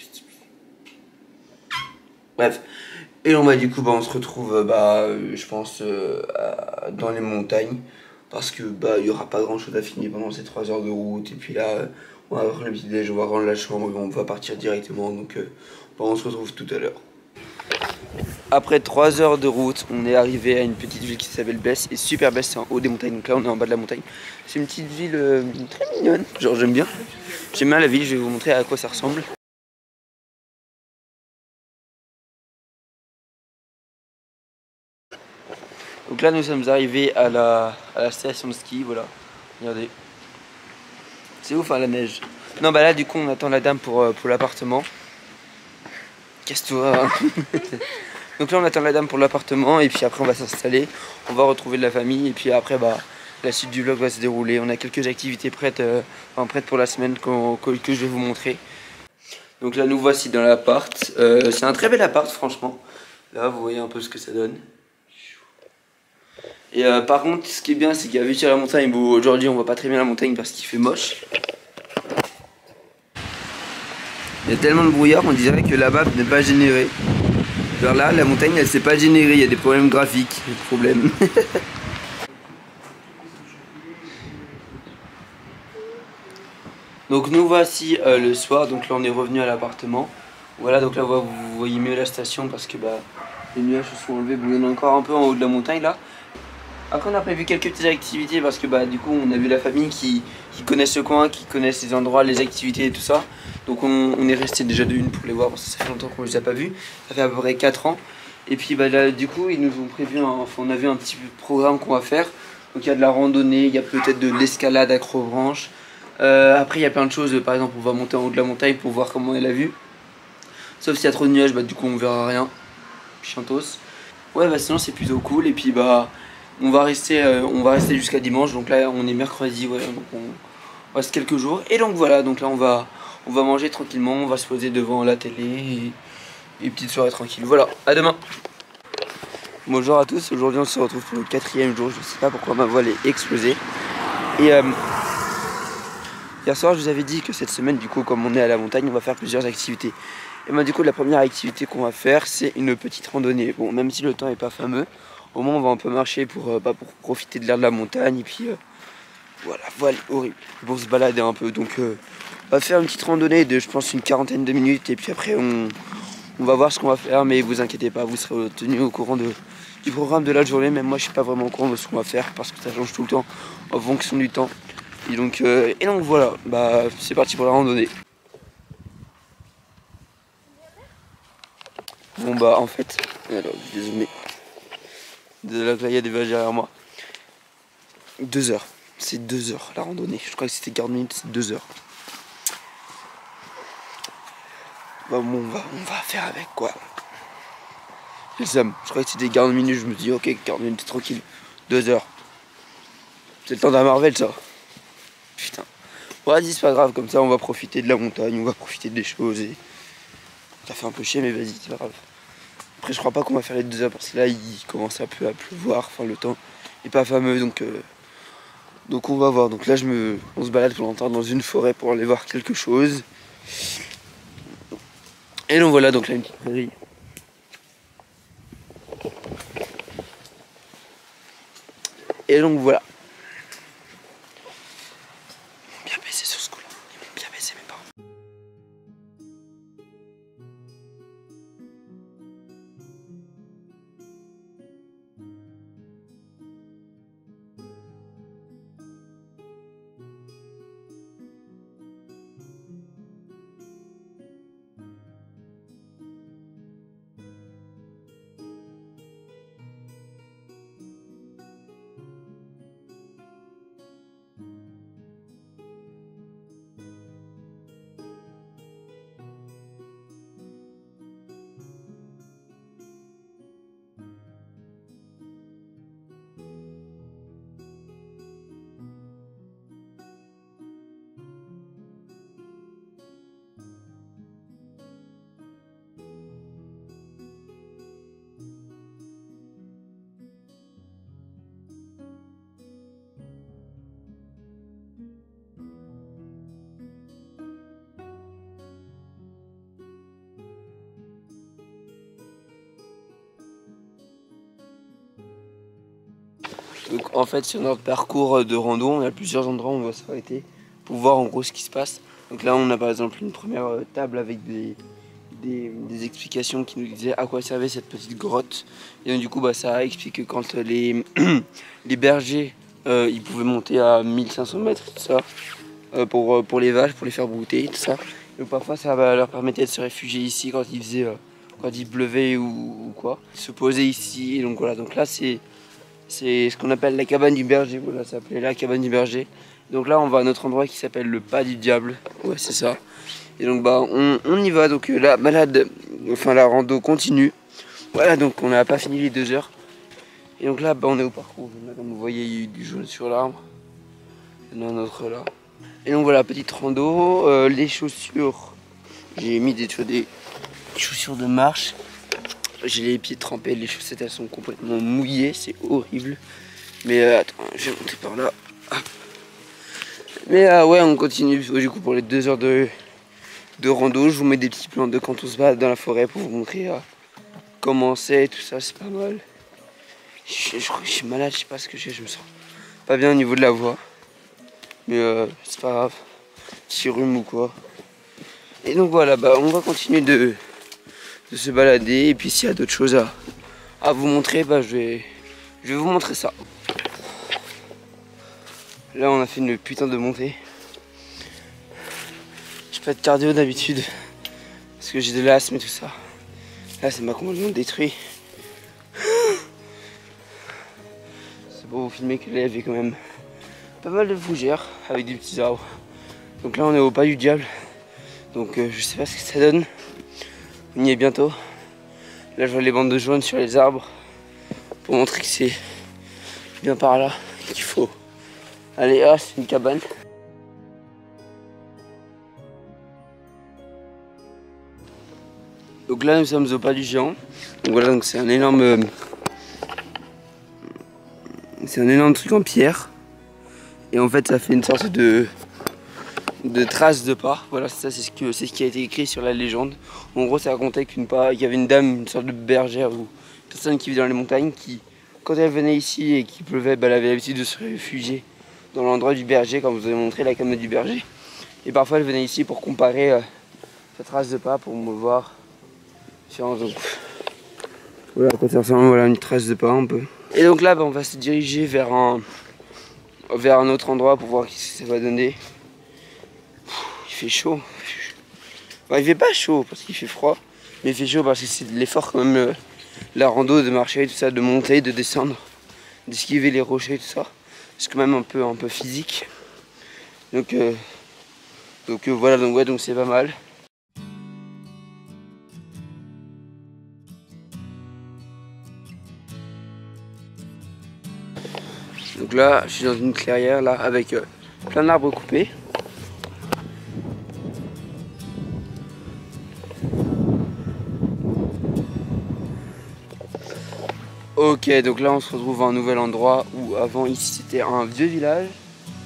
S1: Bref, et on va du coup bah, on se retrouve je pense dans les montagnes, parce que bah il y aura pas grand chose à finir pendant ces 3 heures de route. Et puis là on va prendre le petit déj, on va rendre la chambre et on va partir directement. Donc bah, on se retrouve tout à l'heure. Après 3 heures de route, on est arrivé à une petite ville qui s'appelle Besse. Et Superbest, c'est en haut des montagnes, donc là on est en bas de la montagne. C'est une petite ville très mignonne, genre j'aime bien. J'aime bien la ville, je vais vous montrer à quoi ça ressemble. Donc là nous sommes arrivés à la station de ski, voilà. Regardez. C'est ouf hein, la neige. Non bah là du coup on attend la dame pour l'appartement. Casse-toi. Donc là on attend la dame pour l'appartement et puis après on va s'installer, on va retrouver de la famille et puis après bah la suite du vlog va se dérouler. On a quelques activités prêtes, prêtes pour la semaine que je vais vous montrer. Donc là nous voici dans l'appart. C'est un très bel appart franchement. Là vous voyez un peu ce que ça donne. Et par contre ce qui est bien c'est qu'il y a vue sur la montagne. Bon, aujourd'hui on voit pas très bien la montagne parce qu'il fait moche. Il y a tellement de brouillard qu'on dirait que la map n'est pas générée. Genre là, la montagne elle s'est pas générée, il y a des problèmes graphiques, des problèmes. Donc nous voici le soir, donc là on est revenu à l'appartement. Voilà, donc là vous voyez mieux la station parce que bah, les nuages se sont enlevés, bon, il y en a encore un peu en haut de la montagne là. Après on a prévu quelques petites activités parce que bah du coup on a vu la famille qui connaissent ce coin, qui connaissent les endroits, les activités et tout ça. Donc on est resté déjà de une pour les voir parce que ça fait longtemps qu'on les a pas vus. Ça fait à peu près 4 ans. Et puis bah là du coup ils nous ont prévu, enfin on a vu un petit programme qu'on va faire. Donc il y a de la randonnée, il y a peut-être de l'escalade acrobranche. Après il y a plein de choses, par exemple on va monter en haut de la montagne pour voir comment est la vue. Sauf s'il y a trop de nuages, bah du coup on verra rien. Chantos. Ouais bah sinon c'est plutôt cool et puis bah on va rester jusqu'à dimanche. Donc là on est mercredi, ouais, donc on reste quelques jours. Et donc voilà, donc là on va manger tranquillement, on va se poser devant la télé et petite soirée tranquille. Voilà, à demain. Bonjour à tous, aujourd'hui on se retrouve pour le 4e jour. Je sais pas pourquoi ma voile est explosée. Et hier soir je vous avais dit que cette semaine du coup comme on est à la montagne on va faire plusieurs activités. Et bah du coup la première activité qu'on va faire c'est une petite randonnée. Bon même si le temps est pas fameux, au moins on va un peu marcher pour profiter de l'air de la montagne. Et puis voilà, voilà, horrible. Pour se balader un peu. Donc on va faire une petite randonnée de je pense une 40aine de minutes. Et puis après on va voir ce qu'on va faire. Mais vous inquiétez pas, vous serez tenu au courant du programme de la journée. Même moi je suis pas vraiment au courant de ce qu'on va faire parce que ça change tout le temps en fonction du temps. Et donc voilà, bah c'est parti pour la randonnée. Bon bah en fait, alors désolé, là il y a des vaches derrière moi. 2 heures, c'est 2 heures la randonnée, je crois que c'était 40 minutes, c'est 2 heures. Bah bon on va faire avec quoi. J'ai le seum, je crois que c'était 40 minutes, je me dis ok 40 minutes tranquille, 2 heures. C'est le temps d'un Marvel ça. Putain. Bon vas-y c'est pas grave, comme ça on va profiter de la montagne, on va profiter des choses et... Ça fait un peu chier mais vas-y c'est pas grave. Après je crois pas qu'on va faire les 2 heures parce que là il commence un peu à pleuvoir, enfin le temps est pas fameux donc on va voir. Donc là on se balade pour longtemps dans une forêt pour aller voir quelque chose. Et donc voilà, donc là une petite prairie. Et donc voilà. Bien baisé sur ce coup là, ils m'ont bien baisé mes parents. Donc en fait sur notre parcours de rando, on a plusieurs endroits où on va s'arrêter pour voir en gros ce qui se passe. Donc là on a par exemple une première table avec des explications qui nous disaient à quoi servait cette petite grotte. Et donc du coup ça explique que quand les bergers ils pouvaient monter à 1500 mètres, tout ça, pour les vaches, pour les faire brouter, tout ça. Donc parfois ça leur permettait de se réfugier ici quand il pleuvait ou quoi. Se poser ici, et donc voilà, donc là c'est ce qu'on appelle la cabane du berger, voilà, ça s'appelait la cabane du berger. Donc là on va à notre endroit qui s'appelle le pas du diable, ouais c'est ça. Et donc on y va, donc la balade, enfin la rando continue. Voilà, donc on n'a pas fini les 2 heures. Et donc là on est au parcours, là, comme vous voyez il y a eu du jaune sur l'arbre. Il y en a un autre là. Et donc voilà, petite rando, les chaussures, j'ai mis des chaussures de marche. J'ai les pieds trempés, les chaussettes elles sont complètement mouillées, c'est horrible. Mais attends, je vais monter par là. Mais ouais, on continue du coup pour les 2 heures de rando. Je vous mets des petits plans de quand on se balade dans la forêt pour vous montrer comment c'est, tout ça, c'est pas mal. Je crois que je suis malade, je sais pas ce que j'ai, je me sens pas bien au niveau de la voix. Mais c'est pas grave, petit rhume ou quoi. Et donc voilà, on va continuer de se balader. Et puis s'il y a d'autres choses à vous montrer, je vais vous montrer ça. Là on a fait une putain de montée. Je fais pas de cardio d'habitude parce que j'ai de l'asthme et tout ça. Là ça m'a complètement détruit. C'est pour vous filmer que là il y avait quand même pas mal de fougères avec des petits arbres. Donc là on est au pas du diable. Donc je sais pas ce que ça donne. On y est bientôt. Là je vois les bandes de jaune sur les arbres pour montrer que c'est bien par là qu'il faut aller. Ah, c'est une cabane. Donc là nous sommes au pas du géant. Donc voilà, donc c'est un énorme truc en pierre. Et en fait ça fait une sorte de traces de pas. Voilà, ça c'est ce qui a été écrit sur la légende. En gros ça racontait qu'il y avait une dame, une sorte de bergère ou personne qui vit dans les montagnes qui, quand elle venait ici et qu'il pleuvait, elle avait l'habitude de se réfugier dans l'endroit du berger, comme vous avez montré la cabane du berger. Et parfois elle venait ici pour comparer sa trace de pas pour me voir. Donc, voilà à quoi ça ressemble, voilà une trace de pas un peu. Et donc là on va se diriger vers un autre endroit pour voir ce que ça va donner. Il fait chaud. Il fait pas chaud parce qu'il fait froid, mais il fait chaud parce que c'est de l'effort quand même, la rando, de marcher, tout ça, de monter, de descendre, d'esquiver les rochers, tout ça. C'est quand même un peu physique. Donc voilà, donc c'est pas mal. Donc là, je suis dans une clairière là avec plein d'arbres coupés. Ok, donc là on se retrouve à un nouvel endroit où avant ici c'était un vieux village.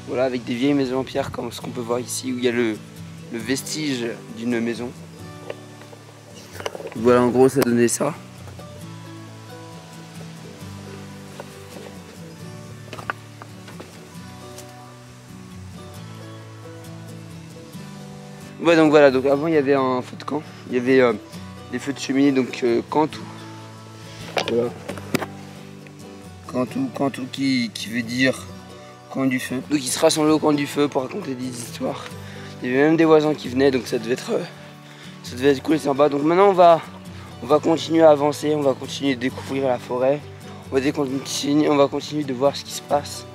S1: Voilà, avec des vieilles maisons en pierre comme ce qu'on peut voir ici, où il y a le vestige d'une maison. Voilà, en gros ça donnait ça. Ouais, donc voilà, donc avant il y avait un feu de camp, il y avait des feux de cheminée, donc Cantou. Voilà. Cantou qui veut dire camp du feu. Donc ils se rassemblaient au camp du feu pour raconter des histoires. Il y avait même des voisins qui venaient, donc ça devait être cool et sympa. Donc maintenant on va continuer à avancer, on va continuer de découvrir la forêt, on va continuer de voir ce qui se passe,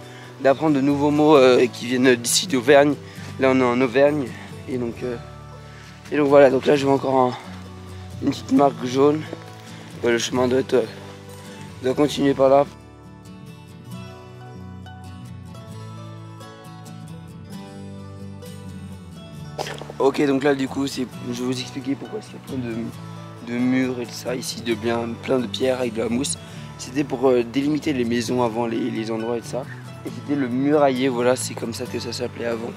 S1: d'apprendre de nouveaux mots qui viennent d'ici d'Auvergne. Là on est en Auvergne. Et donc voilà, donc là je vois encore une petite marque jaune. Ouais, le chemin doit continuer par là. Ok, donc là du coup je vais vous expliquer pourquoi il y a plein de murs et tout ça ici, plein de pierres avec de la mousse. C'était pour délimiter les maisons avant les endroits et tout ça. Et c'était le murailler, voilà, c'est comme ça que ça s'appelait avant.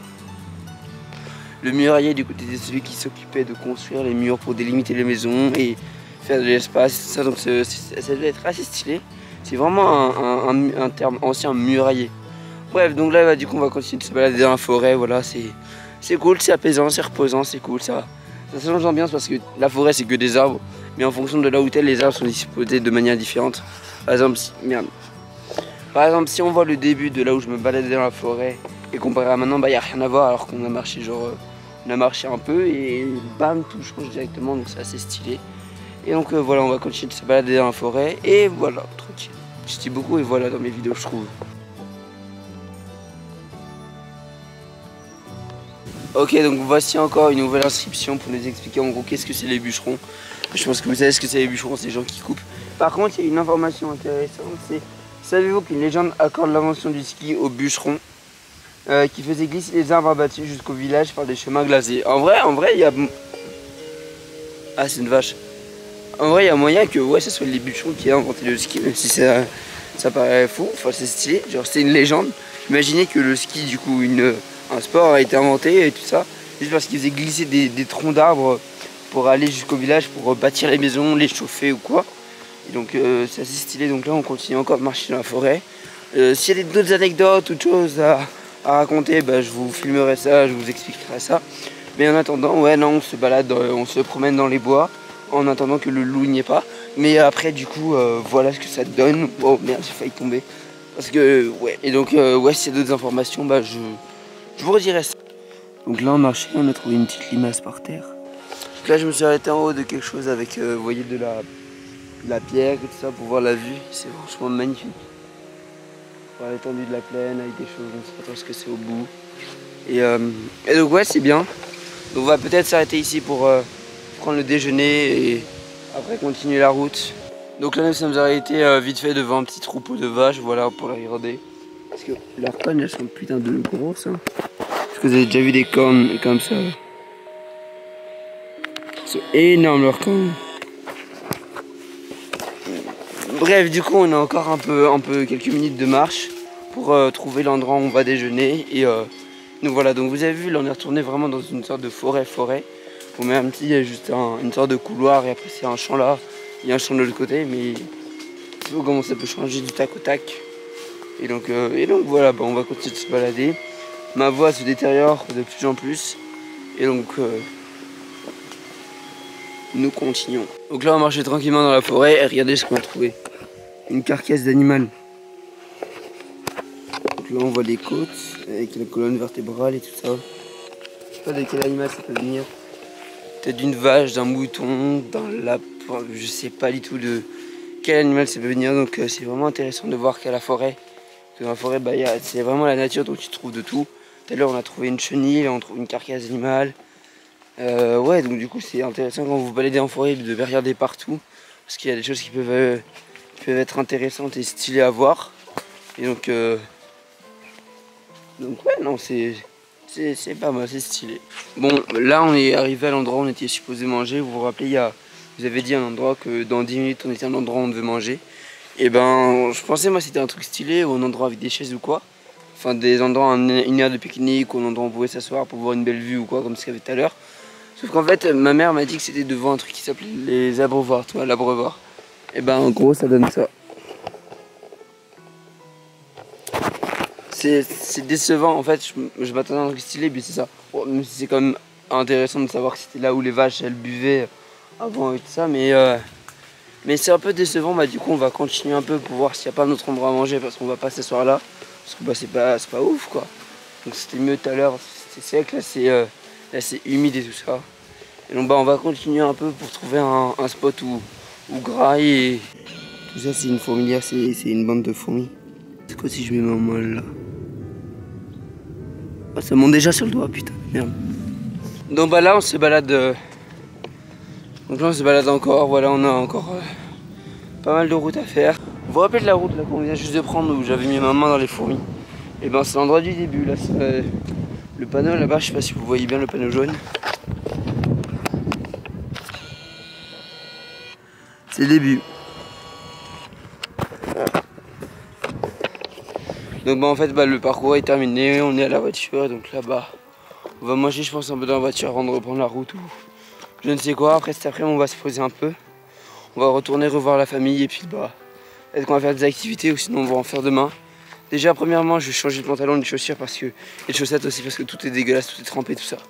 S1: Le murailler du côté de celui qui s'occupait de construire les murs pour délimiter les maisons et faire de l'espace, ça, donc ça devait être assez stylé. C'est vraiment un terme ancien, muraillé. Bref, donc là, du coup, on va continuer de se balader dans la forêt. Voilà, c'est cool, c'est apaisant, c'est reposant, c'est cool. Ça change d'ambiance parce que la forêt, c'est que des arbres. Mais en fonction de là où t'es, les arbres sont disposés de manière différente. Par exemple, si on voit le début de là où je me baladais dans la forêt et comparé à maintenant, bah, y a rien à voir alors qu'on a marché on a marché un peu et bam, tout change directement, donc c'est assez stylé. Et donc voilà, on va continuer de se balader dans la forêt et voilà, tranquille. Je dis beaucoup et voilà dans mes vidéos, je trouve. Ok, donc voici encore une nouvelle inscription pour nous expliquer en gros qu'est-ce que c'est les bûcherons. Je pense que vous savez ce que c'est les bûcherons, c'est les gens qui coupent. Par contre, il y a une information intéressante, c'est savez-vous qu'une légende accorde l'invention du ski aux bûcherons qui faisait glisser les arbres abattus jusqu'au village par des chemins glacés. En vrai, il y a... Ah, c'est une vache. En vrai, il y a moyen que ouais, ça soit les bûcherons qui aient inventé le ski, même si ça paraît fou. Enfin, c'est stylé, genre c'est une légende. Imaginez que le ski, du coup, un sport a été inventé et tout ça, juste parce qu'ils faisaient glisser des troncs d'arbres pour aller jusqu'au village, pour bâtir les maisons, les chauffer ou quoi. Et donc c'est assez stylé, donc là on continue encore de marcher dans la forêt. S'il y a d'autres anecdotes ou d'autres choses à raconter, bah, je vous filmerai ça, je vous expliquerai ça. Mais en attendant, ouais non, on se balade, on se promène dans les bois, en attendant que le loup n'y est pas. Mais après du coup, voilà ce que ça donne. Oh merde, j'ai failli tomber. Parce que, ouais, et donc ouais, s'il y a d'autres informations, bah je vous redirai ça. Donc là on marchait, on a trouvé une petite limace par terre. Donc là je me suis arrêté en haut de quelque chose avec, vous voyez, de la pierre et tout ça pour voir la vue. C'est franchement magnifique. Voir l'étendue de la plaine avec des choses, on ne sait pas trop ce que c'est au bout. Et donc ouais, c'est bien. Donc on va peut-être s'arrêter ici pour prendre le déjeuner et après continuer la route. Donc là nous sommes arrêtés vite fait devant un petit troupeau de vaches, voilà, pour les regarder. Parce que leurs cornes elles sont putain de grosses. Hein. Est-ce que vous avez déjà vu des cornes comme ça? C'est énorme leurs cornes. Bref, du coup on a encore un peu quelques minutes de marche pour trouver l'endroit où on va déjeuner. Et donc voilà, donc vous avez vu, là on est retourné vraiment dans une sorte de forêt. On met un petit, juste une sorte de couloir et après c'est un champ là. Il y a un champ de l'autre côté, mais tu vois comment ça peut changer du tac au tac. Et donc voilà, bah, on va continuer de se balader. Ma voix se détériore de plus en plus. Et donc nous continuons. Donc là on marchait tranquillement dans la forêt et regardez ce qu'on a trouvé. Une carcasse d'animal. Donc là on voit les côtes avec la colonne vertébrale et tout ça. Je sais pas de quel animal ça peut venir. Peut-être d'une vache, d'un mouton, d'un lapin, je sais pas du tout de quel animal ça peut venir. Donc c'est vraiment intéressant de voir qu'à la forêt, dans la forêt bah, c'est vraiment la nature, donc tu trouves de tout. Tout à l'heure on a trouvé une chenille, on trouve une carcasse d'animal. Ouais, donc du coup c'est intéressant quand vous vous baladez en forêt de regarder partout, parce qu'il y a des choses qui peuvent être intéressantes et stylées à voir. Et donc ouais, non, c'est pas mal, c'est stylé. Bon, là on est arrivé à l'endroit où on était supposé manger. Vous vous rappelez, vous avez dit un endroit que dans 10 minutes on était à un endroit où on devait manger. Et ben je pensais moi c'était un truc stylé, ou un endroit avec des chaises ou quoi. Enfin des endroits, une aire de pique-nique, ou un endroit où on pouvait s'asseoir pour voir une belle vue ou quoi, comme ce qu'il y avait tout à l'heure. Sauf qu'en fait ma mère m'a dit que c'était devant un truc qui s'appelait les abreuvoirs, tu vois, l'abreuvoir. Et ben en gros ça donne ça. C'est décevant en fait, je m'attendais à un truc stylé, puis c'est ça. Bon, même si c'est quand même intéressant de savoir que c'était là où les vaches elles buvaient avant et tout ça, mais c'est un peu décevant. Bah du coup on va continuer un peu pour voir s'il n'y a pas un autre endroit à manger, parce qu'on va pas s'asseoir là, parce que bah, c'est pas ouf quoi. Donc c'était mieux tout à l'heure, c'était sec, là c'est humide et tout ça. Et donc bah on va continuer un peu pour trouver un spot où grailler. Et tout ça c'est une fourmilière, c'est une bande de fourmis. C'est quoi si je mets ma main là? Oh, ça monte déjà sur le doigt, putain, merde. Donc bah là on se balade. Donc là on se balade encore, voilà, on a encore pas mal de routes à faire. Vous vous rappelez de la route là qu'on vient juste de prendre où j'avais mis ma main dans les fourmis? Et ben c'est l'endroit du début là, c'est le panneau là-bas, je sais pas si vous voyez bien le panneau jaune. C'est le début. Donc bah en fait bah, le parcours est terminé, on est à la voiture, donc là-bas on va manger je pense un peu dans la voiture avant de reprendre la route ou je ne sais quoi. Après cet après on va se poser un peu, on va retourner revoir la famille et puis bah Est-ce qu'on va faire des activités ou sinon on va en faire demain. Déjà premièrement je vais changer de pantalon et de chaussures parce que, et de chaussettes aussi parce que tout est dégueulasse, tout est trempé, tout ça. Donc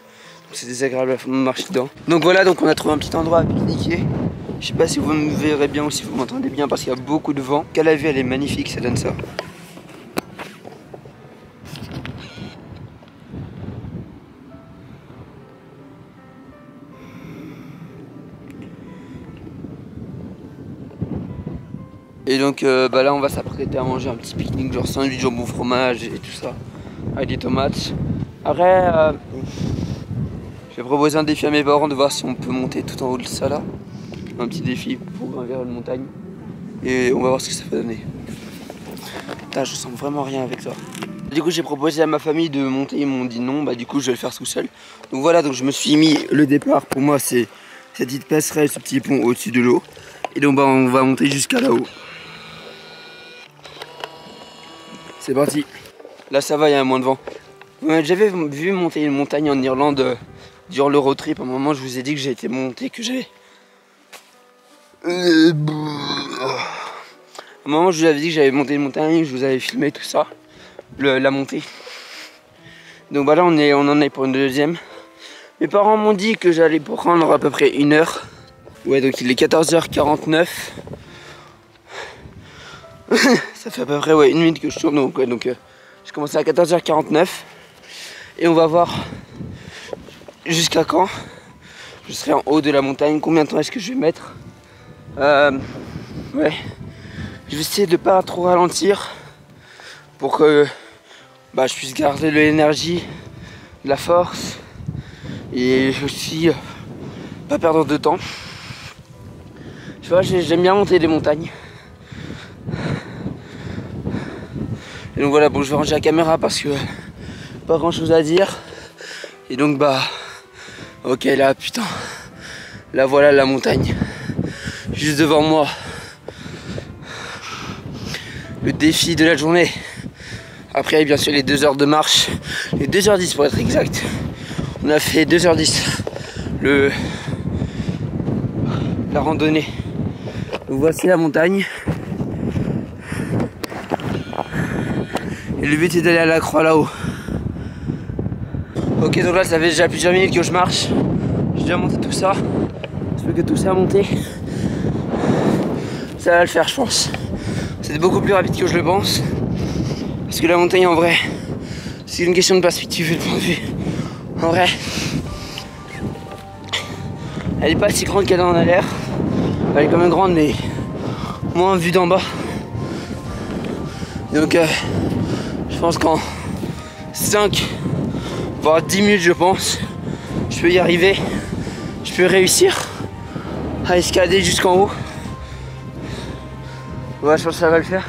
S1: c'est désagréable à marcher dedans. Donc voilà, donc on a trouvé un petit endroit à pique-niquer. Je sais pas si vous me verrez bien ou si vous m'entendez bien parce qu'il y a beaucoup de vent. Qu'à la vue elle est magnifique, ça donne ça. Et donc bah là on va s'apprêter à manger un petit pique-nique genre sandwich, jambon fromage et tout ça avec des tomates. Après j'ai proposé un défi à mes parents de voir si on peut monter tout en haut de ça là. Un petit défi pour gravir une montagne. Et on va voir ce que ça peut donner. Putain, je sens vraiment rien avec ça. Du coup j'ai proposé à ma famille de monter, ils m'ont dit non, bah du coup je vais le faire tout seul. Donc voilà, donc je me suis mis le départ, pour moi c'est cette petite passerelle, ce petit pont au-dessus de l'eau. Et donc bah on va monter jusqu'à là-haut. C'est parti. Là ça va, il y a moins de vent. J'avais vu monter une montagne en Irlande durant le road trip. À un moment je vous ai dit que j'ai été monté, que j'avais... À un moment je vous avais dit que j'avais monté une montagne, je vous avais filmé tout ça, la montée. Donc bah là on en est pour une deuxième. Mes parents m'ont dit que j'allais prendre à peu près 1 heure. Ouais, donc il est 14h49. Ça fait à peu près 1 minute que je tourne, donc, ouais, je commence à 14h49 et on va voir jusqu'à quand je serai en haut de la montagne, combien de temps est-ce que je vais mettre. Ouais, je vais essayer de pas trop ralentir pour que bah, je puisse garder de l'énergie, de la force et aussi pas perdre de temps. Tu vois, j'aime bien monter des montagnes. Et donc voilà, bon je vais ranger la caméra parce que pas grand chose à dire. Et donc bah ok là putain, là voilà la montagne juste devant moi. Le défi de la journée. Après bien sûr les 2 heures de marche, les 2h10 pour être exact. On a fait 2h10 la randonnée. Donc voici la montagne. Et le but est d'aller à la croix là-haut. Ok, donc là ça fait déjà plusieurs minutes que je marche. J'ai déjà monté tout ça. J'espère que tout ça a monté. Ça va le faire je pense. C'est beaucoup plus rapide que je le pense. Parce que la montagne en vrai, c'est une question de perspective et de point de vue. En vrai, elle est pas si grande qu'elle en a l'air. Elle est quand même grande mais moins vue d'en bas. Donc je pense qu'en 5 voire 10 minutes je pense je peux y arriver. Je peux réussir à escalader jusqu'en haut. Ouais, je pense que ça va le faire.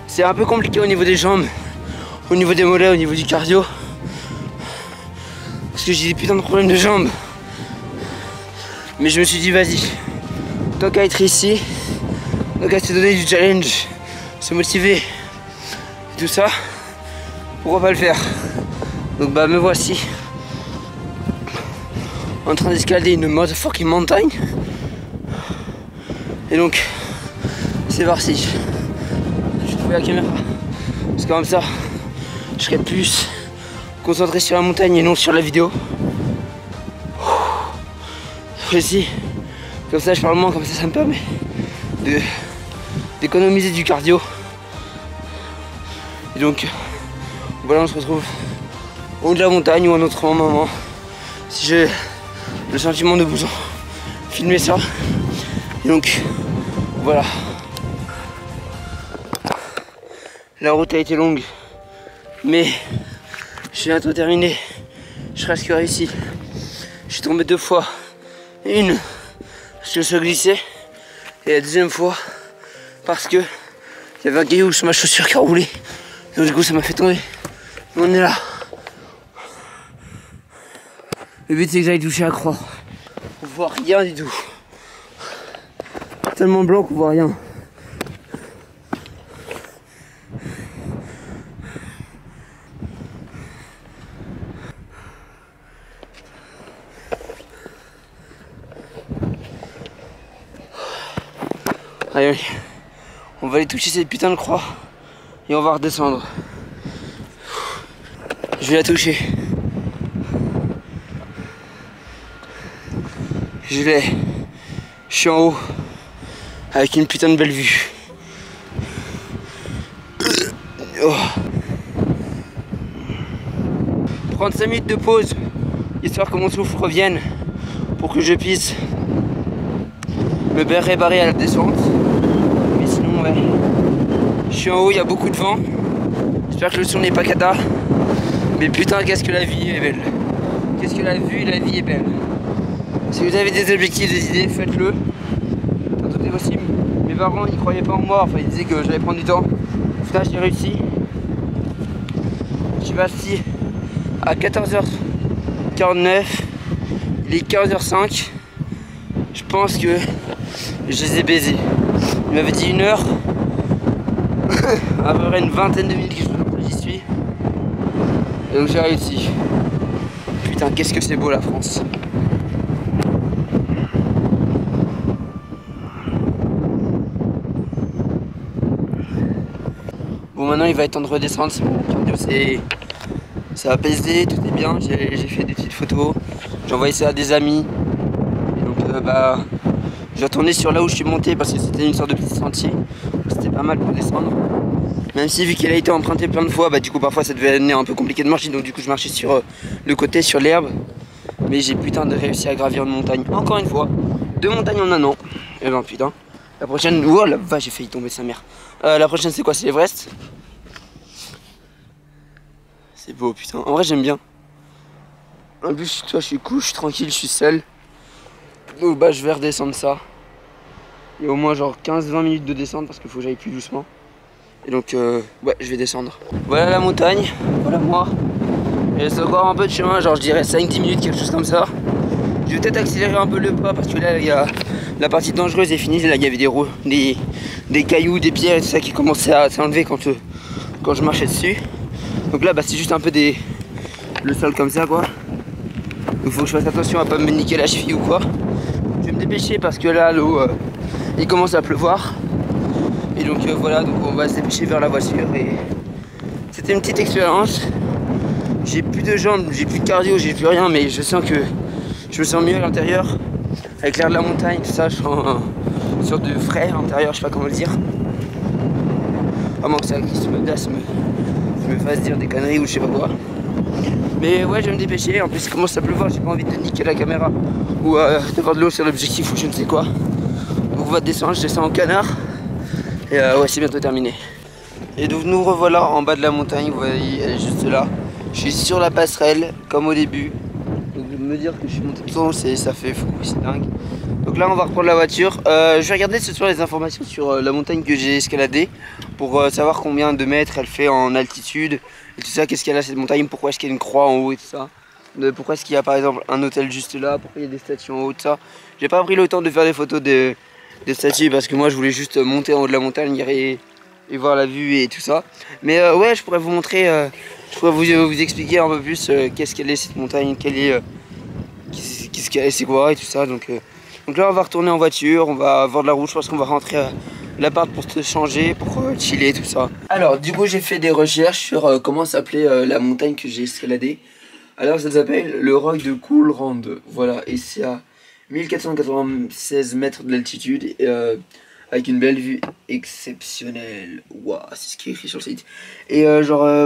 S1: C'est un peu compliqué au niveau des jambes, au niveau des mollets, au niveau du cardio. Parce que j'ai des putains de problèmes de jambes. Mais je me suis dit vas-y, tant qu'à être ici, tant qu'à se donner du challenge, se motiver, tout ça, pourquoi pas le faire. Donc bah me voici en train d'escalader une motherfucking montagne. Et donc c'est parti. Je vais trouver la caméra parce que comme ça je serai plus concentré sur la montagne et non sur la vidéo. Précis, comme ça je parle moins, comme ça me permet d'économiser du cardio. Et donc voilà, on se retrouve au haut de la montagne ou un autre moment si j'ai le sentiment de vous filmer ça. Et donc voilà, la route a été longue mais j'ai bientôt terminé. Je suis presque réussi. Je suis tombé 2 fois. Une parce que je suis glissé et la deuxième fois parce que il y avait un caillou sur ma chaussure qui a roulé. Donc du coup ça m'a fait tomber. On est là. Le but c'est que j'aille toucher la croix. On voit rien du tout. Tellement blanc qu'on voit rien. Allez, on va aller toucher cette putain de croix et on va redescendre. Je vais la toucher. Je l'ai. Je suis en haut avec une putain de belle vue. Oh. Prendre 5 minutes de pause histoire que mon souffle revienne pour que je puisse me préparer à la descente. Mais sinon ouais, je suis en haut, il y a beaucoup de vent. J'espère que le son n'est pas cata. Mais putain, qu'est-ce que la vie est belle. Qu'est-ce que la vie est belle. Si vous avez des objectifs, des idées, faites-le. Tout est possible. Mes parents ils croyaient pas en moi, enfin ils disaient que j'allais prendre du temps. Putain, j'ai réussi. Je suis parti à 14h49. Il est 15h05. Je pense que je les ai baisés. Il m'avait dit 1 heure. À peu près une vingtaine de minutes que j'y suis. Et donc j'ai réussi. Putain, qu'est-ce que c'est beau la France. Bon, maintenant il va être temps de redescendre. Ça a pesé, tout est bien. J'ai fait des petites photos. J'ai envoyé ça à des amis. Et donc je vais retourner sur là où je suis monté parce que c'était une sorte de petit sentier. C'était pas mal pour descendre. Même si vu qu'elle a été empruntée plein de fois, du coup parfois ça devenait un peu compliqué de marcher. Donc du coup je marchais sur le côté, sur l'herbe. Mais j'ai putain de réussi à gravir une montagne. Encore une fois. 2 montagnes en 1 an. Et ben putain. La prochaine. Oh la vache, j'ai failli tomber sa mère. La prochaine c'est quoi? C'est l'Everest. C'est beau putain. En vrai j'aime bien. En plus toi je suis cool, je suis tranquille, je suis seul. Donc je vais redescendre ça. Il y a au moins genre 15-20 minutes de descente parce qu'il faut que j'aille plus doucement. Et donc ouais, je vais descendre. Voilà la montagne, voilà moi. Et c'est encore un peu de chemin, genre je dirais 5-10 minutes, quelque chose comme ça. Je vais peut-être accélérer un peu le pas parce que là il y a la partie dangereuse est finie. Là il y avait des cailloux, des pierres et tout ça qui commençaient à s'enlever quand je marchais dessus. Donc là c'est juste un peu le sol comme ça quoi. Donc faut que je fasse attention à pas me niquer la cheville ou quoi. Je vais me dépêcher parce que là l'eau il commence à pleuvoir. Et donc voilà, donc on va se dépêcher vers la voiture. Et c'était une petite expérience. J'ai plus de jambes, j'ai plus de cardio, j'ai plus rien, mais je sens que je me sens mieux à l'intérieur. Avec l'air de la montagne, tout ça, je sens une sorte de frais à l'intérieur, je sais pas comment le dire. À moins que ça qui me fasse dire des conneries ou je sais pas quoi. Mais ouais, je vais me dépêcher, en plus il commence à pleuvoir, j'ai pas envie de niquer la caméra ou d'avoir de l'eau sur l'objectif ou je ne sais quoi. Donc on va descendre, je descends au canard. Et ouais, c'est bientôt terminé. Et donc nous revoilà en bas de la montagne, vous voyez, elle est juste là. Je suis sur la passerelle, comme au début. Donc me dire que je suis monté tout en haut, ça fait fou, c'est dingue. Donc là on va reprendre la voiture. Je vais regarder ce soir les informations sur la montagne que j'ai escaladée. Pour savoir combien de mètres elle fait en altitude. Et tout ça, qu'est-ce qu'elle a cette montagne, pourquoi est-ce qu'il y a une croix en haut et tout ça. Pourquoi est-ce qu'il y a par exemple un hôtel juste là, pourquoi il y a des statues en haut de ça. J'ai pas pris le temps de faire des photos des statues parce que moi je voulais juste monter en haut de la montagne et voir la vue et tout ça. Mais ouais, je pourrais vous montrer, je pourrais vous expliquer un peu plus qu'est-ce qu'elle est cette montagne, qu'est-ce qu'elle est, c'est quoi et tout ça. Donc là on va retourner en voiture, on va voir de la route, je pense qu'on va rentrer à l'appart pour se changer, pour chiller tout ça. Alors du coup j'ai fait des recherches sur comment s'appelait la montagne que j'ai escaladée. Alors ça s'appelle le roc de Coolrand, voilà, et c'est à 1496 mètres d'altitude avec une belle vue exceptionnelle. Waouh, c'est ce qui est écrit sur le site. Et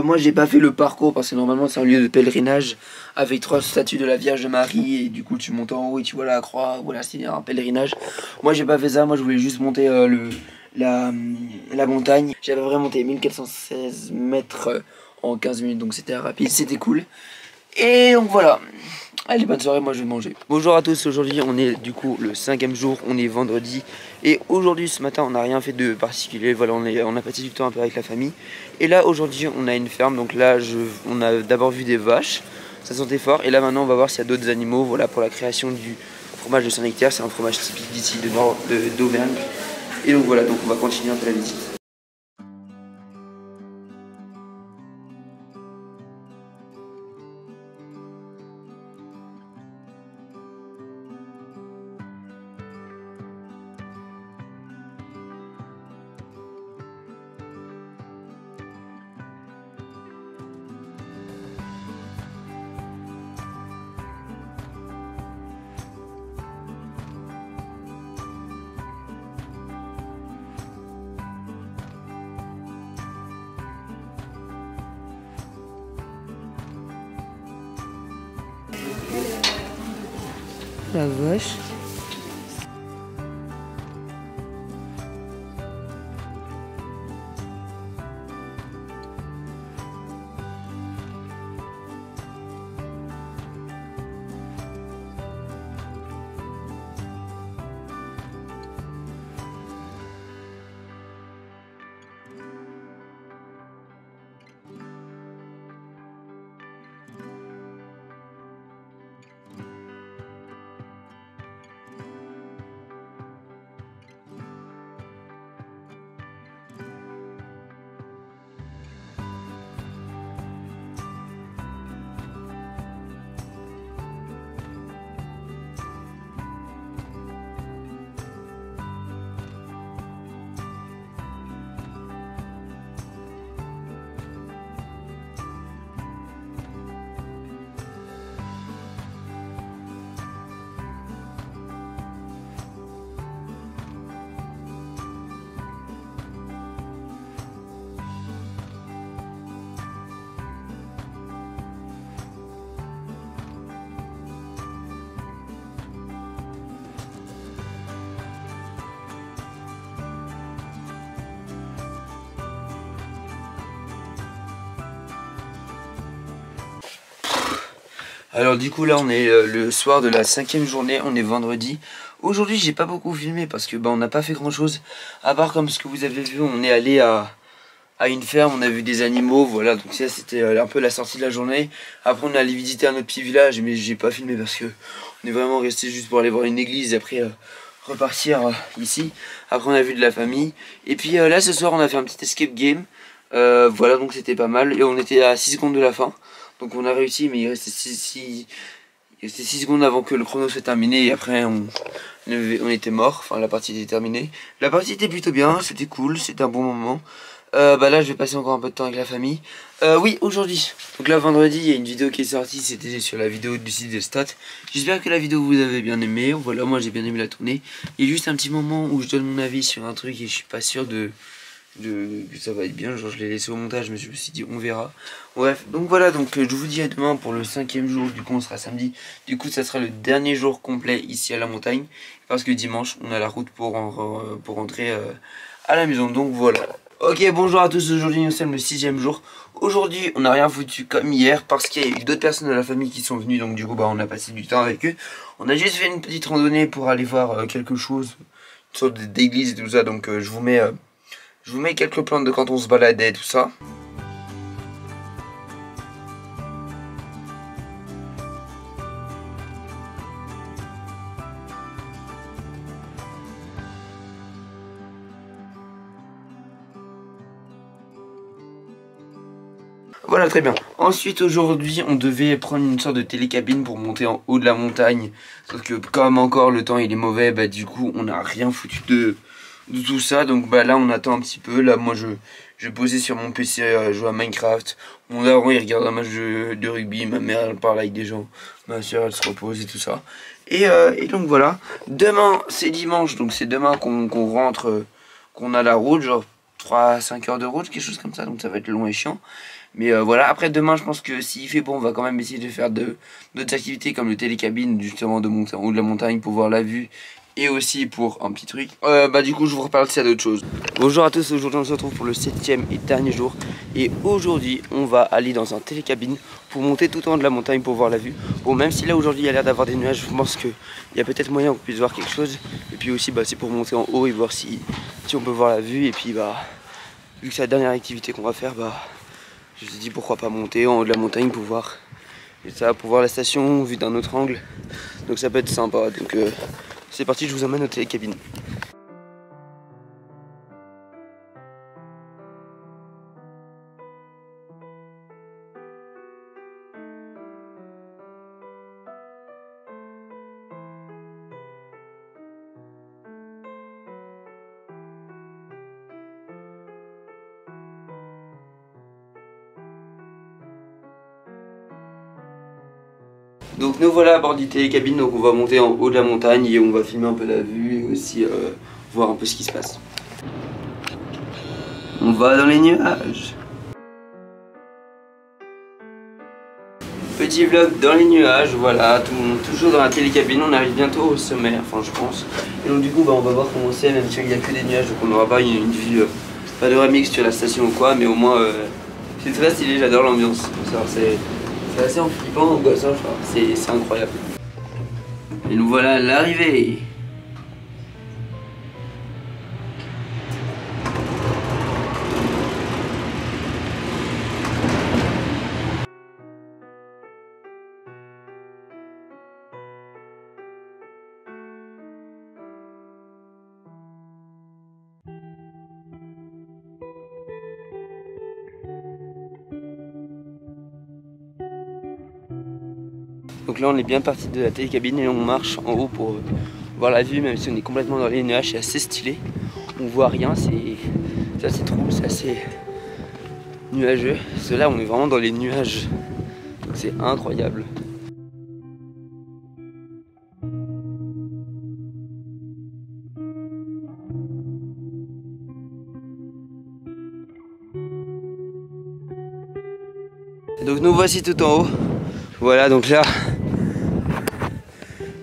S1: moi j'ai pas fait le parcours parce que normalement c'est un lieu de pèlerinage avec 3 statues de la Vierge Marie et du coup tu montes en haut et tu vois la croix, voilà, c'est un pèlerinage. Moi j'ai pas fait ça, moi je voulais juste monter la montagne. J'avais vraiment monté 1416 mètres en 15 minutes, donc c'était rapide, c'était cool. Et donc voilà. Allez, bonne soirée, moi je vais manger. Bonjour à tous, aujourd'hui on est du coup le 5e jour, on est vendredi. Et aujourd'hui ce matin on n'a rien fait de particulier, voilà, on a passé du temps un peu avec la famille. Et là aujourd'hui on a une ferme, donc là on a d'abord vu des vaches, ça sentait fort. Et là maintenant on va voir s'il y a d'autres animaux, voilà, pour la création du fromage de Saint-Nectaire. C'est un fromage typique d'ici, d'Auvergne. Et donc voilà, donc on va continuer un peu la visite. La vache. Alors du coup là on est le soir de la 5e journée, on est vendredi. Aujourd'hui j'ai pas beaucoup filmé parce que on n'a pas fait grand chose. À part comme ce que vous avez vu, on est allé à une ferme, on a vu des animaux, voilà. Donc ça c'était un peu la sortie de la journée. Après on est allé visiter un autre petit village, mais j'ai pas filmé parce que on est vraiment resté juste pour aller voir une église et après repartir ici. Après on a vu de la famille. Et puis là ce soir on a fait un petit escape game. Voilà, donc c'était pas mal. Et on était à 6 secondes de la fin. Donc on a réussi, mais il restait 6 secondes avant que le chrono soit terminé. Et après on était mort. Enfin la partie était terminée. La partie était plutôt bien, c'était cool, c'était un bon moment. Là je vais passer encore un peu de temps avec la famille. Oui, aujourd'hui, donc là vendredi il y a une vidéo qui est sortie. C'était sur la vidéo du site des stats. J'espère que la vidéo vous avez bien aimé. Voilà, moi j'ai bien aimé la tourner. Il y a juste un petit moment où je donne mon avis sur un truc et je suis pas sûr que ça va être bien, genre je l'ai laissé au montage, mais je me suis dit on verra. Bref, donc voilà, donc je vous dis à demain pour le 5e jour. Du coup on sera samedi, du coup ça sera le dernier jour complet ici à la montagne, parce que dimanche on a la route pour rentrer à la maison. Donc voilà. Ok, bonjour à tous, aujourd'hui nous sommes le 6e jour. Aujourd'hui on n'a rien foutu comme hier parce qu'il y a eu d'autres personnes de la famille qui sont venues. Donc du coup on a passé du temps avec eux. On a juste fait une petite randonnée pour aller voir quelque chose, une sorte d'église et tout ça. Donc je vous mets quelques plantes de quand on se baladait et tout ça. Voilà, très bien. Ensuite, aujourd'hui, on devait prendre une sorte de télécabine pour monter en haut de la montagne. Sauf que comme encore le temps il est mauvais, du coup on n'a rien foutu de tout ça. Donc là on attend un petit peu. Là moi je vais poser sur mon PC, jouer à Minecraft. Mon daron il regarde un match de rugby. Ma mère elle parle avec des gens. Ma soeur elle se repose et tout ça. Et donc voilà. Demain c'est dimanche, donc c'est demain qu'on rentre, qu'on a la route, genre 3-5 heures de route, quelque chose comme ça. Donc ça va être long et chiant. Mais voilà, après demain je pense que s'il fait bon on va quand même essayer de faire d'autres activités comme le télécabine, justement de monter en haut de la montagne pour voir la vue. Et aussi pour un petit truc. Du coup je vous reparle de d'autres choses. Bonjour à tous, aujourd'hui on se retrouve pour le 7e et dernier jour. Et aujourd'hui on va aller dans un télécabine pour monter tout en haut de la montagne pour voir la vue. Bon, même si là aujourd'hui il y a l'air d'avoir des nuages, je pense qu'il y a peut-être moyen qu'on puisse voir quelque chose. Et puis aussi c'est pour monter en haut et voir si on peut voir la vue. Et puis vu que c'est la dernière activité qu'on va faire, je me suis dit pourquoi pas monter en haut de la montagne pour voir. Et ça, pour voir la station vue d'un autre angle. Donc ça peut être sympa. Donc c'est parti, je vous emmène au télécabine. Donc nous voilà à bord du télécabine, donc on va monter en haut de la montagne et on va filmer un peu la vue et aussi voir un peu ce qui se passe. On va dans les nuages. Petit vlog dans les nuages, voilà, toujours dans la télécabine, on arrive bientôt au sommet, enfin je pense. Et donc du coup on va voir comment c'est, même s'il n'y a que des nuages, donc on n'aura pas une vue, pas de remix sur la station ou quoi, mais au moins c'est très stylé, j'adore l'ambiance. C'est assez flippant, angoissant, c'est incroyable. Et nous voilà à l'arrivée. Donc là on est bien parti de la télécabine et on marche en haut pour voir la vue, même si on est complètement dans les nuages, c'est assez stylé. On voit rien, c'est assez trouble, c'est assez nuageux. Parce que là on est vraiment dans les nuages, donc c'est incroyable. Et donc nous voici tout en haut. Voilà, donc là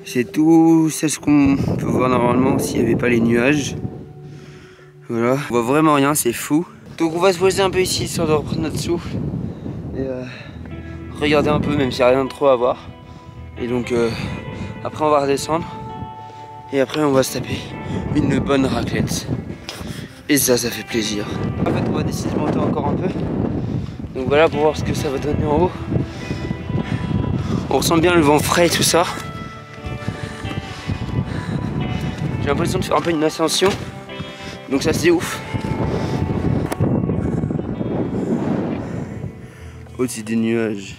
S1: c'est tout ce qu'on peut voir normalement s'il n'y avait pas les nuages. Voilà, on voit vraiment rien, c'est fou. Donc on va se poser un peu ici, histoire de reprendre notre souffle et regarder un peu, même s'il n'y a rien de trop à voir. Et donc après on va redescendre et après on va se taper une bonne raclette. Et ça fait plaisir. En fait on va décider de monter encore un peu. Donc voilà, pour voir ce que ça va donner en haut. On ressent bien le vent frais et tout ça. J'ai l'impression de faire un peu une ascension. Donc ça c'est ouf. Au-dessus des nuages.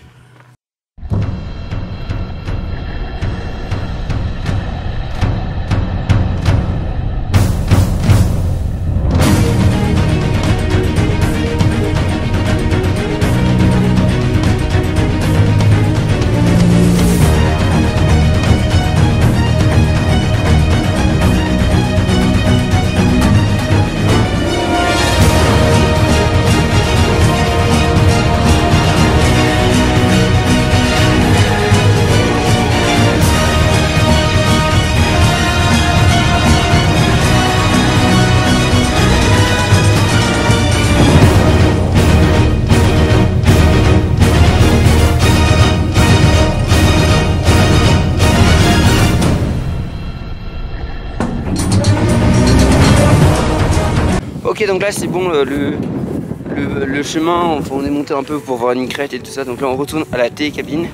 S1: Ok, donc là c'est bon, le chemin, enfin, on est monté un peu pour voir une crête et tout ça, donc là on retourne à la télécabine.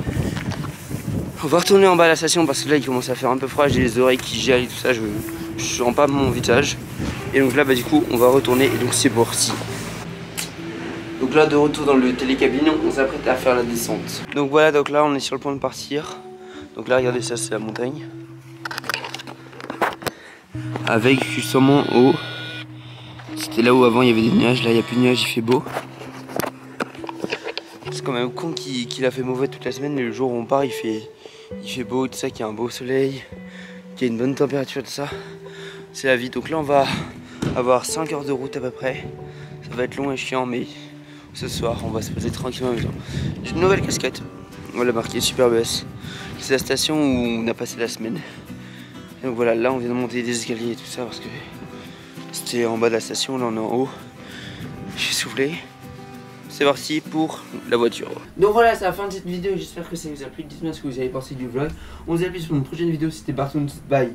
S1: On va retourner en bas à la station parce que là il commence à faire un peu froid, j'ai les oreilles qui gèlent et tout ça, je sens pas mon visage. Et donc là bah du coup on va retourner et donc c'est parti. Donc là de retour dans le télécabine, on s'apprête à faire la descente. Donc voilà, donc là on est sur le point de partir. Donc là regardez, ça c'est la montagne. Avec justement au... C'était là où avant il y avait des nuages, là il n'y a plus de nuages, il fait beau. C'est quand même con qu'il a fait mauvais toute la semaine, mais le jour où on part il fait beau, tout ça, qu'il y a un beau soleil, qu'il y a une bonne température, tout ça. C'est la vie. Donc là on va avoir 5 heures de route à peu près. Ça va être long et chiant, mais ce soir on va se poser tranquillement à la maison. J'ai une nouvelle casquette, on l'a marqué Super BS. C'est la station où on a passé la semaine. Et donc voilà, là on vient de monter des escaliers et tout ça parce que c'était en bas de la station, là on est en haut. J'ai soufflé. C'est parti pour la voiture. Donc voilà, c'est la fin de cette vidéo. J'espère que ça vous a plu. Dites-moi ce que vous avez pensé du vlog. On se dit à plus pour une prochaine vidéo. C'était Bartoons. Bye.